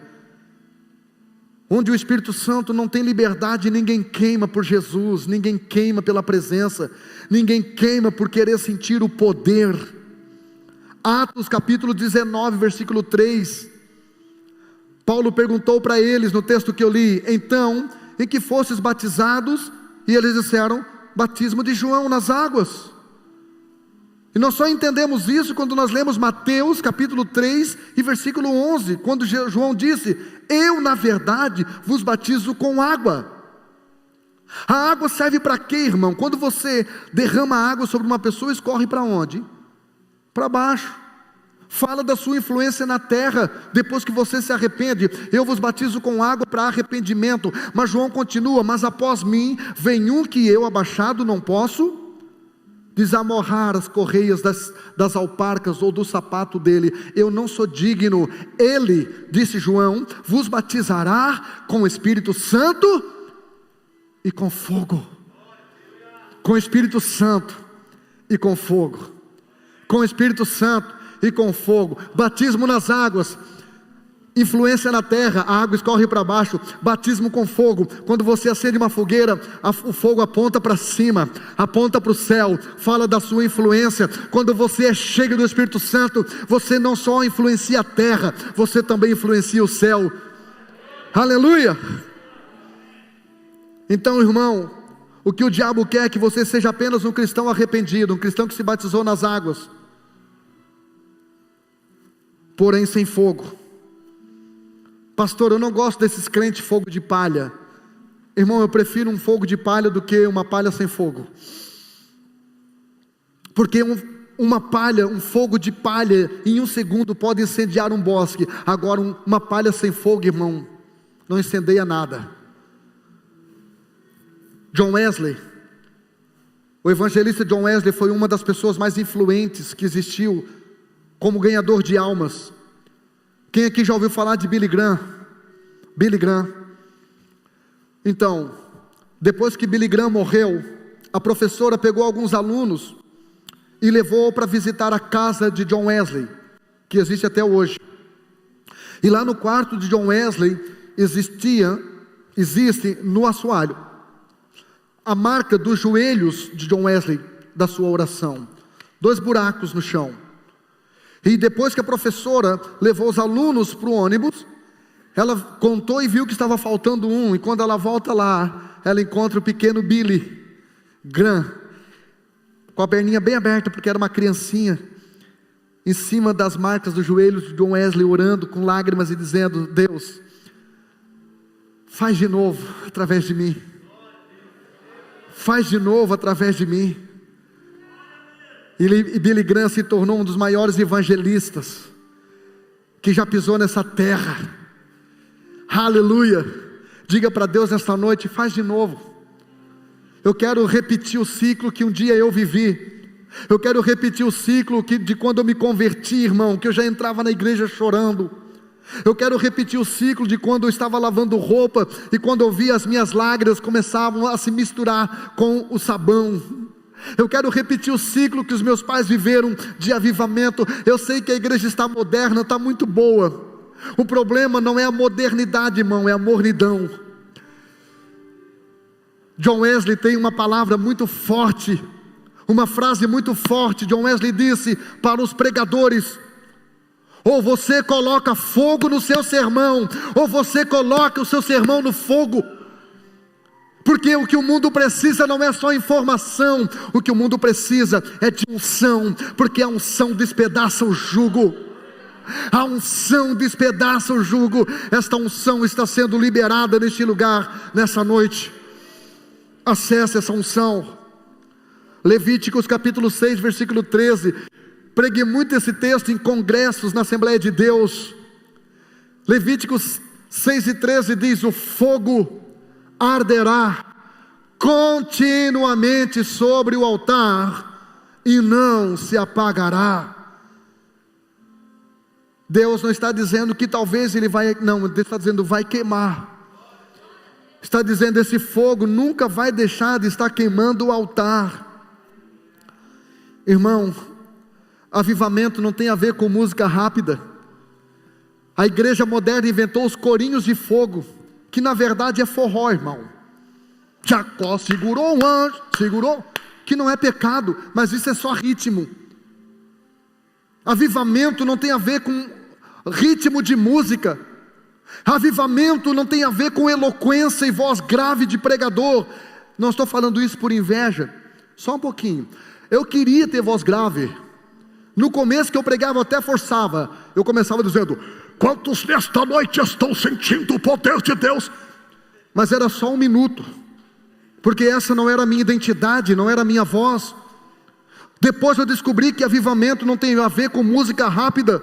Onde o Espírito Santo não tem liberdade, ninguém queima por Jesus, ninguém queima pela presença, ninguém queima por querer sentir o poder. Atos capítulo 19, versículo 3, Paulo perguntou para eles no texto que eu li: então, em que fostes batizados? E eles disseram: batismo de João nas águas. E nós só entendemos isso quando nós lemos Mateus capítulo 3 e versículo 11, quando João disse: eu na verdade vos batizo com água. A água serve para quê, irmão? Quando você derrama água sobre uma pessoa, escorre para onde? Para baixo. Fala da sua influência na terra, depois que você se arrepende. Eu vos batizo com água para arrependimento. Mas João continua: mas após mim vem um que eu, abaixado, não posso desamorrar as correias das alparcas ou do sapato dele. Eu não sou digno. Ele, disse João, vos batizará com o Espírito Santo e com fogo. Com o Espírito Santo e com fogo. Com o Espírito Santo e com fogo. Batismo nas águas, influência na terra, a água escorre para baixo. Batismo com fogo, quando você acende uma fogueira, o fogo aponta para cima, aponta para o céu, fala da sua influência. Quando você é cheio do Espírito Santo, você não só influencia a terra, você também influencia o céu. Aleluia. Então, irmão, o que o diabo quer é que você seja apenas um cristão arrependido, um cristão que se batizou nas águas, porém sem fogo. Pastor, eu não gosto desses crentes fogo de palha. Irmão, eu prefiro um fogo de palha do que uma palha sem fogo. Porque uma palha, um fogo de palha, em um segundo pode incendiar um bosque. Agora uma palha sem fogo, irmão, não incendeia nada. John Wesley, o evangelista John Wesley foi uma das pessoas mais influentes que existiu como ganhador de almas. Quem aqui já ouviu falar de Billy Graham? Billy Graham. Então, Depois que Billy Graham morreu, a professora pegou alguns alunos e levou para visitar a casa de John Wesley, que existe até hoje. E lá no quarto de John Wesley existe no assoalho a marca dos joelhos de John Wesley, da sua oração, 2 buracos no chão. E depois que a professora levou os alunos para o ônibus, ela contou e viu que estava faltando um, e quando ela volta lá, ela encontra o pequeno Billy Graham, com a perninha bem aberta, porque era uma criancinha, em cima das marcas dos joelhos de John Wesley, orando com lágrimas e dizendo: Deus, faz de novo através de mim, faz de novo através de mim. E Billy Graham se tornou um dos maiores evangelistas que já pisou nessa terra. Aleluia. Diga para Deus nesta noite: faz de novo. Eu quero repetir o ciclo que um dia eu vivi. Eu quero repetir o ciclo de quando eu me converti, irmão, que eu já entrava na igreja chorando. Eu quero repetir o ciclo de quando eu estava lavando roupa e quando eu via as minhas lágrimas começavam a se misturar com o sabão. Eu quero repetir o ciclo que os meus pais viveram de avivamento. Eu sei que a igreja está moderna, está muito boa. O problema não é a modernidade, irmão, é a mornidão. John Wesley tem uma palavra muito forte, uma frase muito forte. John Wesley disse para os pregadores: ou você coloca fogo no seu sermão, ou você coloca o seu sermão no fogo. Porque o que o mundo precisa não é só informação, o que o mundo precisa é de unção, porque a unção despedaça o jugo. A unção despedaça o jugo. Esta unção está sendo liberada neste lugar, nessa noite. Acesse essa unção. Levíticos capítulo 6, versículo 13. Preguei muito esse texto em congressos na Assembleia de Deus. Levíticos 6 e 13 diz: o fogo arderá continuamente sobre o altar e não se apagará. Deus não está dizendo que talvez ele vai, não, Deus está dizendo vai queimar. Está dizendo esse fogo nunca vai deixar de estar queimando o altar. Irmão, avivamento não tem a ver com música rápida. A igreja moderna inventou os corinhos de fogo, que na verdade é forró, irmão. Jacó segurou um anjo, segurou, que não é pecado, mas isso é só ritmo. Avivamento não tem a ver com ritmo de música. Avivamento não tem a ver com eloquência e voz grave de pregador. Não estou falando isso por inveja, só um pouquinho. Eu queria ter voz grave. No começo que eu pregava eu até forçava. Eu começava dizendo: quantos nesta noite estão sentindo o poder de Deus? Mas era só 1 minuto, porque essa não era a minha identidade, não era a minha voz. Depois eu descobri que avivamento não tem a ver com música rápida.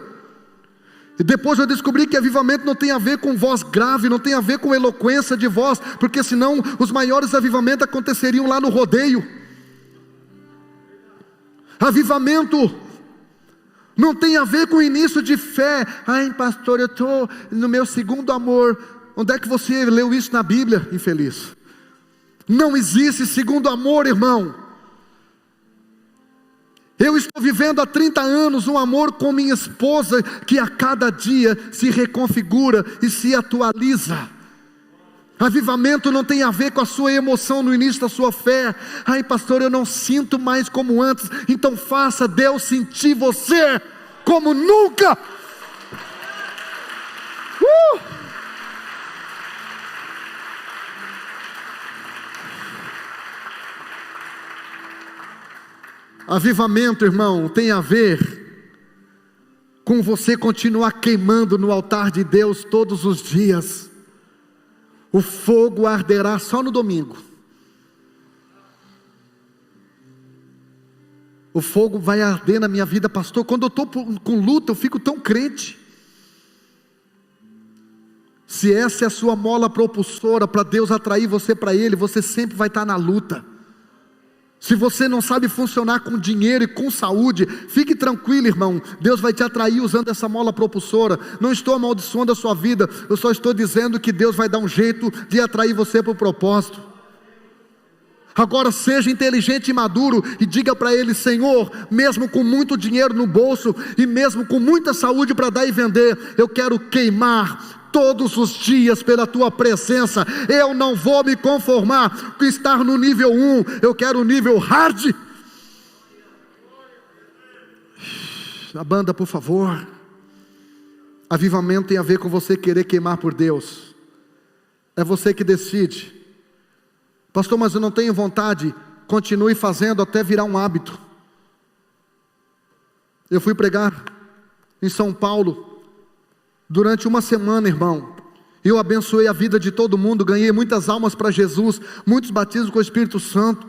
E depois eu descobri que avivamento não tem a ver com voz grave, não tem a ver com eloquência de voz, porque senão os maiores avivamentos aconteceriam lá no rodeio. Avivamento não tem a ver com início de fé. Ai, pastor, eu estou no meu segundo amor. Onde é que você leu isso na Bíblia, infeliz? Não existe segundo amor, irmão. Eu estou vivendo há 30 anos um amor com minha esposa, que a cada dia se reconfigura e se atualiza. Avivamento não tem a ver com a sua emoção no início da sua fé. Ai, pastor, eu não sinto mais como antes. Então faça Deus sentir você como nunca. Avivamento, irmão, tem a ver com você continuar queimando no altar de Deus todos os dias. O fogo arderá só no domingo. O fogo vai arder na minha vida, pastor. Quando eu estou com luta, eu fico tão crente. Se essa é a sua mola propulsora para Deus atrair você para Ele, você sempre vai estar na luta. Se você não sabe funcionar com dinheiro e com saúde, fique tranquilo, irmão. Deus vai te atrair usando essa mola propulsora. Não estou amaldiçoando a sua vida. Eu só estou dizendo que Deus vai dar um jeito de atrair você para o propósito. Agora seja inteligente e maduro e diga para Ele: Senhor, mesmo com muito dinheiro no bolso e mesmo com muita saúde para dar e vender, eu quero queimar todos os dias pela Tua presença. Eu não vou me conformar com estar no nível 1, eu quero o nível hard. A banda, por favor. Avivamento tem a ver com você querer queimar por Deus. É você que decide. Pastor, mas eu não tenho vontade. Continue fazendo até virar um hábito. Eu fui pregar em São Paulo durante uma semana, irmão. Eu abençoei a vida de todo mundo, ganhei muitas almas para Jesus, muitos batismos com o Espírito Santo,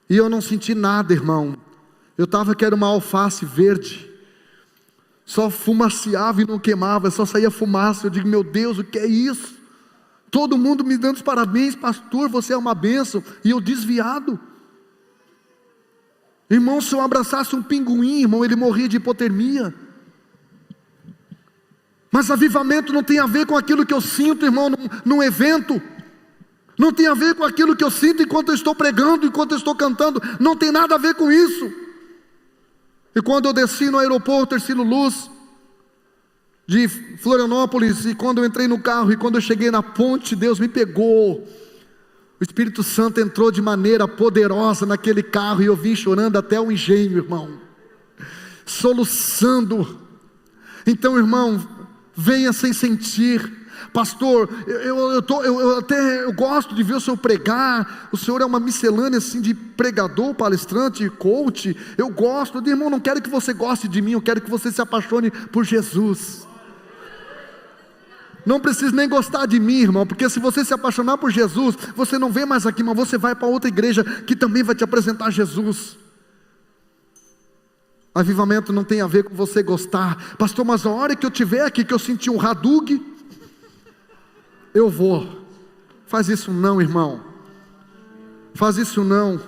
e eu não senti nada, irmão. Eu estava que era uma alface verde, só fumaciava e não queimava, só saía fumaça. Eu digo: meu Deus, o que é isso? Todo mundo me dando os parabéns: pastor, você é uma bênção. E eu desviado. Irmão, se eu abraçasse um pinguim, irmão, ele morria de hipotermia. Mas avivamento não tem a ver com aquilo que eu sinto, irmão, num evento. Não tem a ver com aquilo que eu sinto enquanto eu estou pregando, enquanto eu estou cantando. Não tem nada a ver com isso. E quando eu desci no aeroporto Hercílio Luz de Florianópolis, e quando eu entrei no carro, e quando eu cheguei na ponte, Deus me pegou. O Espírito Santo entrou de maneira poderosa naquele carro, e eu vim chorando até o engenho, irmão, soluçando. Então, irmão, venha sem sentir. Pastor, eu gosto de ver o senhor pregar. O senhor é uma miscelânea assim de pregador, palestrante, coach. Eu gosto. Irmão, não quero que você goste de mim, eu quero que você se apaixone por Jesus. Não precisa nem gostar de mim, irmão, porque se você se apaixonar por Jesus, você não vem mais aqui, mas você vai para outra igreja que também vai te apresentar Jesus. Avivamento não tem a ver com você gostar. Pastor, mas a hora que eu estiver aqui, que eu sentir um radug, eu vou. Faz isso não, irmão. Faz isso não.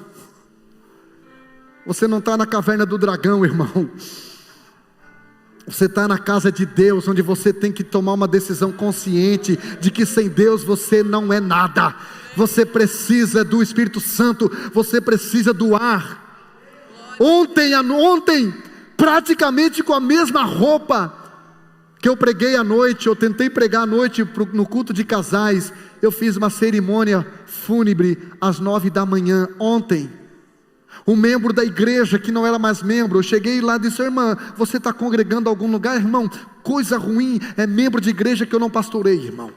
Você não está na caverna do dragão, irmão. Você está na casa de Deus, onde você tem que tomar uma decisão consciente de que sem Deus você não é nada. Você precisa do Espírito Santo, você precisa do ar. Ontem, praticamente com a mesma roupa que eu preguei à noite, eu tentei pregar à noite no culto de casais, eu fiz uma cerimônia fúnebre às 9 da manhã, ontem. Um membro da igreja que não era mais membro, eu cheguei lá e disse: irmã, você está congregando em algum lugar? Irmão, coisa ruim é membro de igreja que eu não pastorei, irmão.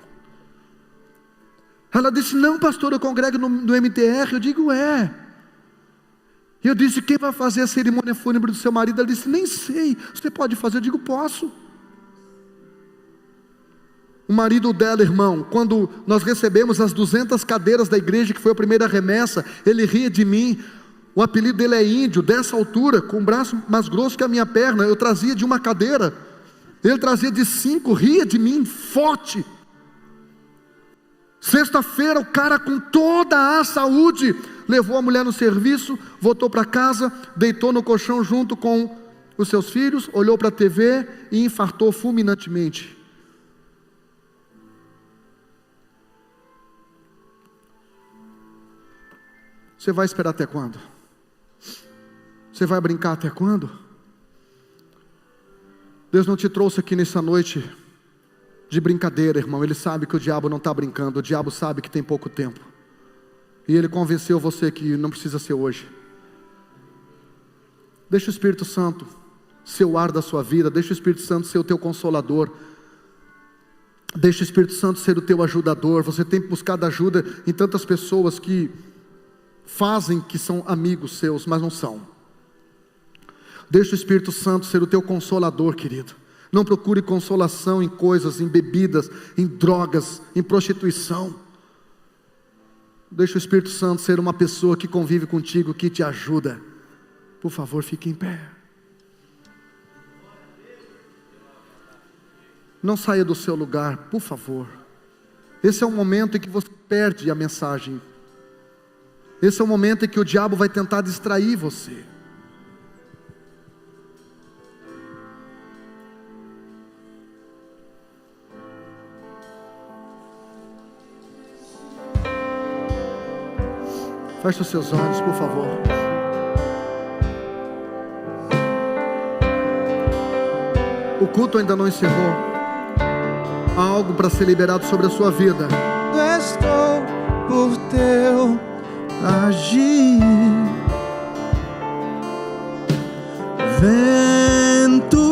Ela disse: não, pastor, eu congrego no MTR. Eu digo: é. E eu disse: quem vai fazer a cerimônia fúnebre do seu marido? Ela disse: nem sei, você pode fazer? Eu digo: posso. O marido dela, irmão, quando nós recebemos as 200 cadeiras da igreja, que foi a primeira remessa, ele ria de mim. O apelido dele é índio, dessa altura, com o braço mais grosso que a minha perna. Eu trazia de uma cadeira, ele trazia de 5, ria de mim, forte. Sexta-feira, o cara com toda a saúde, levou a mulher no serviço, voltou para casa, deitou no colchão junto com os seus filhos, olhou para a TV e infartou fulminantemente. Você vai esperar até quando? Você vai brincar até quando? Deus não te trouxe aqui nessa noite de brincadeira, irmão. Ele sabe que o diabo não está brincando. O diabo sabe que tem pouco tempo. E ele convenceu você que não precisa ser hoje. Deixa o Espírito Santo ser o ar da sua vida. Deixa o Espírito Santo ser o teu consolador. Deixa o Espírito Santo ser o teu ajudador. Você tem buscado ajuda em tantas pessoas que fazem que são amigos seus, mas não são. Deixa o Espírito Santo ser o teu consolador, querido. Não procure consolação em coisas, em bebidas, em drogas, em prostituição. Deixa o Espírito Santo ser uma pessoa que convive contigo, que te ajuda. Por favor, fique em pé. Não saia do seu lugar, por favor. Esse é o momento em que você perde a mensagem. Esse é o momento em que o diabo vai tentar distrair você. Feche os seus olhos, por favor. O culto ainda não encerrou. Há algo para ser liberado sobre a sua vida.
Estou por teu agir. Vento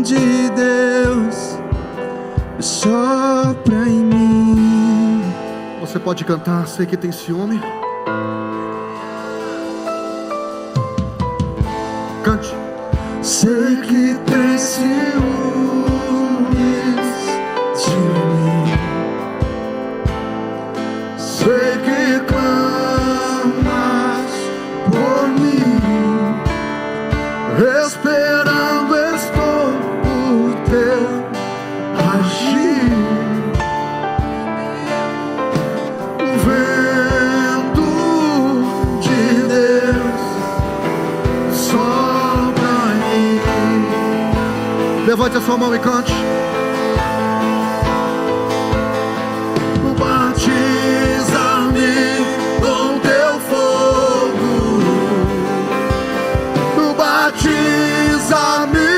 de Deus, sopra em mim.
Você pode cantar, sei que tem ciúme. Cante.
Sei que tem ciúmes de mim. Sei que clamas por mim. Esperando estou por teu agir. O vento de Deus sopra em mim.
Levante a sua mão e cante.
Batiza-me com teu fogo. Batiza-me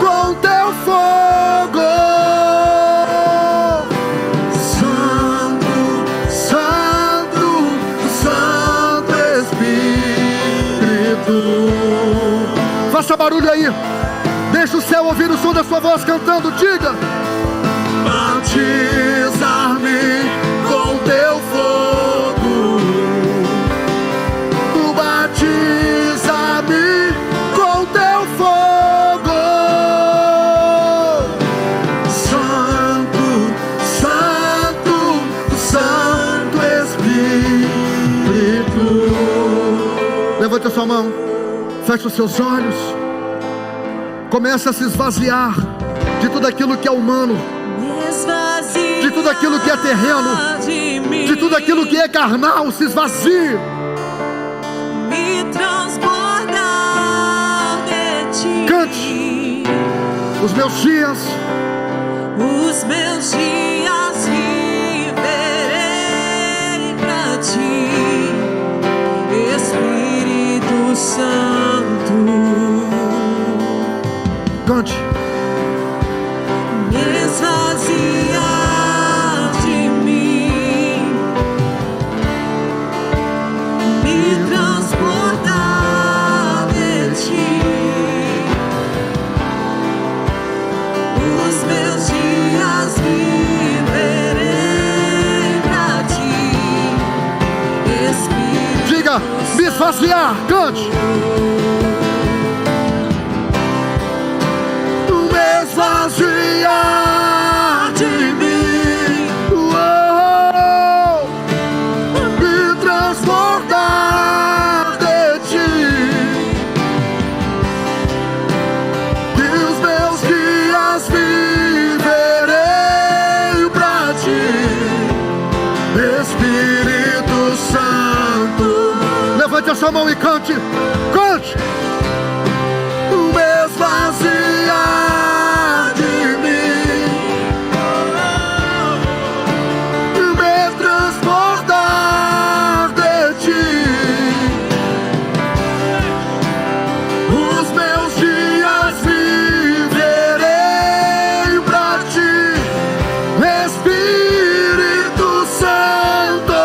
com teu fogo. Santo, Santo, Santo Espírito.
Faça barulho aí. Deixa o céu ouvir o som da sua voz cantando. Diga.
Batiza-me com teu fogo. Batiza-me com teu fogo. Santo, Santo, Santo Espírito.
Levante a sua mão. Feche os seus olhos. Comece a se esvaziar de tudo aquilo que é humano, de tudo aquilo que é terreno, de tudo aquilo que é carnal. Se esvazie.
Me transbordar de ti.
Cante. Os meus dias
viverei pra ti, Espírito Santo.
cante.
Me esvaziar de mim, me transportar de ti. Os meus dias viverei pra ti, Espírito.
Diga, me esvaziar. Cante.
Esvaziar de mim, me transportar de ti, e os meus dias viverei pra ti, Espírito Santo.
Levante a sua mão e cante. Cante.
Me esvaziar de mim, me transportar de ti, os meus dias viverei pra ti, Espírito Santo.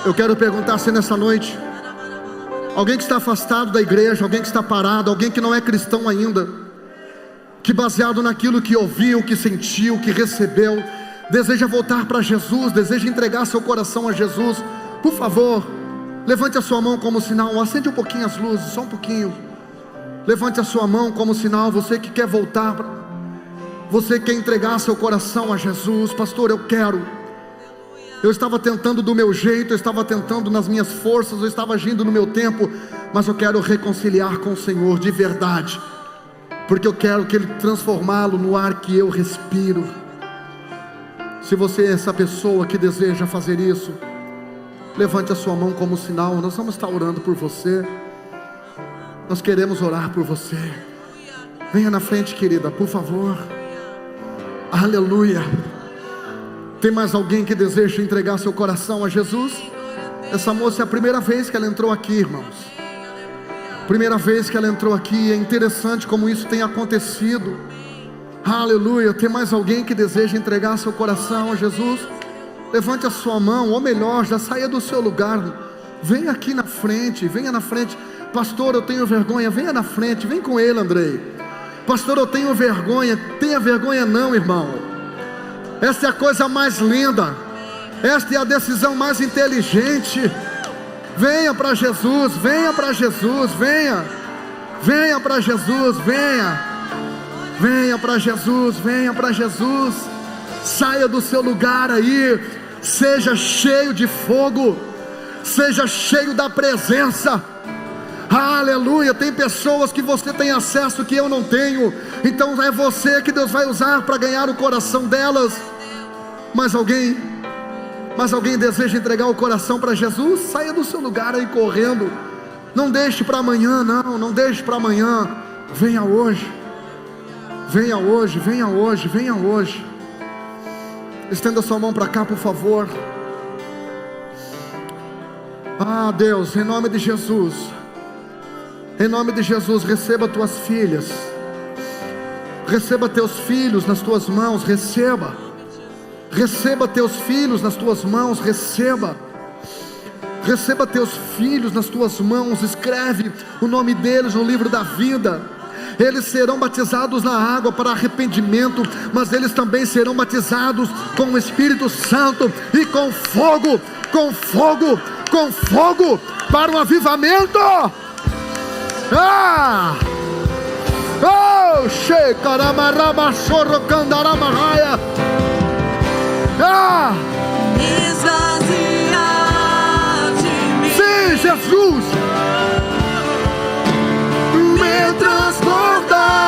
Eu quero perguntar se nessa noite, alguém que está afastado da igreja, alguém que está parado, alguém que não é cristão ainda, que baseado naquilo que ouviu, que sentiu, que recebeu, deseja voltar para Jesus, deseja entregar seu coração a Jesus, por favor, levante a sua mão como sinal, acende um pouquinho as luzes, só um pouquinho. Levante a sua mão como sinal, você que quer voltar, você quer entregar seu coração a Jesus. Pastor, eu quero. Eu estava tentando do meu jeito, eu estava tentando nas minhas forças, eu estava agindo no meu tempo, mas eu quero reconciliar com o Senhor de verdade, porque eu quero que Ele transformá-lo no ar que eu respiro. Se você é essa pessoa que deseja fazer isso, levante a sua mão como sinal. Nós vamos estar orando por você. Nós queremos orar por você. Venha na frente, querida, por favor. Aleluia. Tem mais alguém que deseja entregar seu coração a Jesus? Essa moça é a primeira vez que ela entrou aqui, irmãos. Primeira vez que ela entrou aqui. É interessante como isso tem acontecido. Aleluia. Tem mais alguém que deseja entregar seu coração a Jesus? Levante a sua mão, ou melhor, já saia do seu lugar. Venha aqui na frente, venha na frente. Pastor, eu tenho vergonha. Venha na frente, vem com ele, Andrei. Pastor, eu tenho vergonha. Tenha vergonha não, irmão. Esta é a coisa mais linda. Esta é a decisão mais inteligente. Venha para Jesus, venha para Jesus, venha. Venha para Jesus, venha. Venha para Jesus, venha para Jesus. Saia do seu lugar aí. Seja cheio de fogo. Seja cheio da presença. Aleluia. Tem pessoas que você tem acesso que eu não tenho. Então é você que Deus vai usar para ganhar o coração delas. Mas alguém deseja entregar o coração para Jesus? Saia do seu lugar aí correndo. Não deixe para amanhã, não deixe para amanhã. Venha hoje. Venha hoje, venha hoje, venha hoje. Estenda sua mão para cá, por favor. Ah, Deus, em nome de Jesus. Em nome de Jesus, receba tuas filhas. Receba teus filhos nas tuas mãos, receba. Receba teus filhos nas tuas mãos, receba. Receba teus filhos nas tuas mãos, escreve o nome deles no livro da vida. Eles serão batizados na água para arrependimento, mas eles também serão batizados com o Espírito Santo e com fogo, com fogo, com fogo, para o avivamento. Ah! Oh, Shekaramarama Sorokandaramahaya. Ah!
Esvaziar de mim.
Sim, Jesus.
Me transportar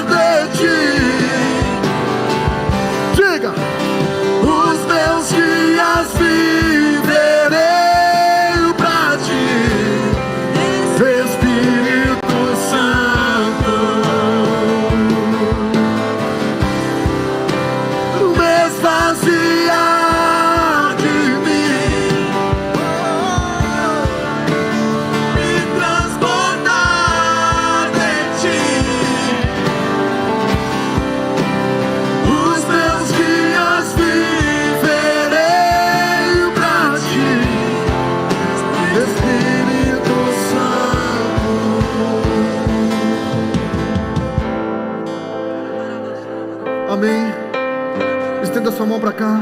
de ti.
Diga.
Os meus dias viverei pra ti. Espírito Santo, me esvaziar de mim, me transportar de ti. Os meus dias viverei pra ti. Espírito Santo.
Amém. Estenda sua mão para cá.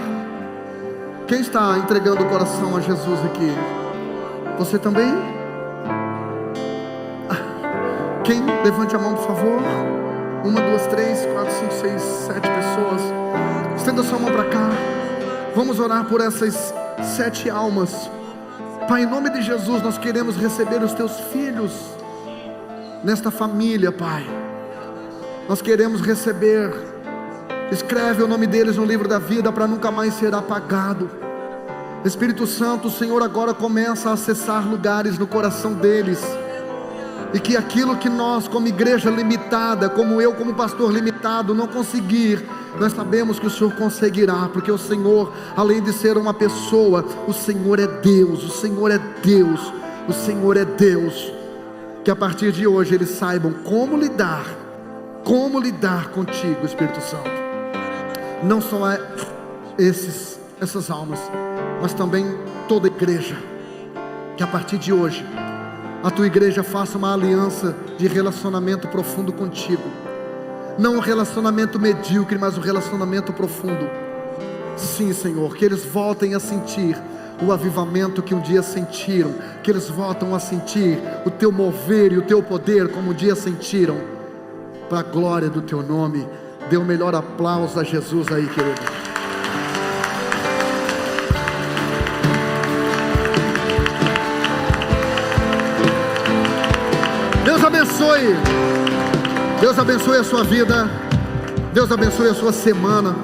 Quem está entregando o coração a Jesus aqui? Você também? Quem? Levante a mão, por favor. 1, 2, 3, 4, 5, 6, 7 pessoas. Estenda sua mão para cá. Vamos orar por essas 7 almas. Pai, em nome de Jesus, nós queremos receber os teus filhos nesta família, Pai. Nós queremos receber. Escreve o nome deles no livro da vida para nunca mais ser apagado. Espírito Santo, o Senhor agora começa a acessar lugares no coração deles. E que aquilo que nós como igreja limitada, como eu como pastor limitado, não conseguir, nós sabemos que o Senhor conseguirá. Porque o Senhor, além de ser uma pessoa, o Senhor é Deus, o Senhor é Deus, o Senhor é Deus. Que a partir de hoje eles saibam como lidar contigo, Espírito Santo. Não só essas almas, mas também toda a igreja, que a partir de hoje a tua igreja faça uma aliança de relacionamento profundo contigo, não um relacionamento medíocre, mas um relacionamento profundo. Sim, Senhor, que eles voltem a sentir o avivamento que um dia sentiram, que eles voltam a sentir o teu mover e o teu poder como um dia sentiram, para a glória do teu nome. Dê o melhor aplauso a Jesus aí, querido. Deus abençoe. Deus abençoe a sua vida. Deus abençoe a sua semana.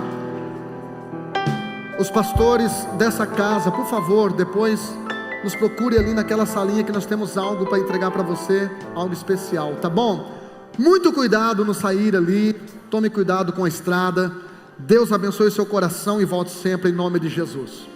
Os pastores dessa casa, por favor, depois nos procure ali naquela salinha que nós temos algo para entregar para você, algo especial, tá bom? Muito cuidado no sair ali, tome cuidado com a estrada. Deus abençoe seu coração e volte sempre em nome de Jesus.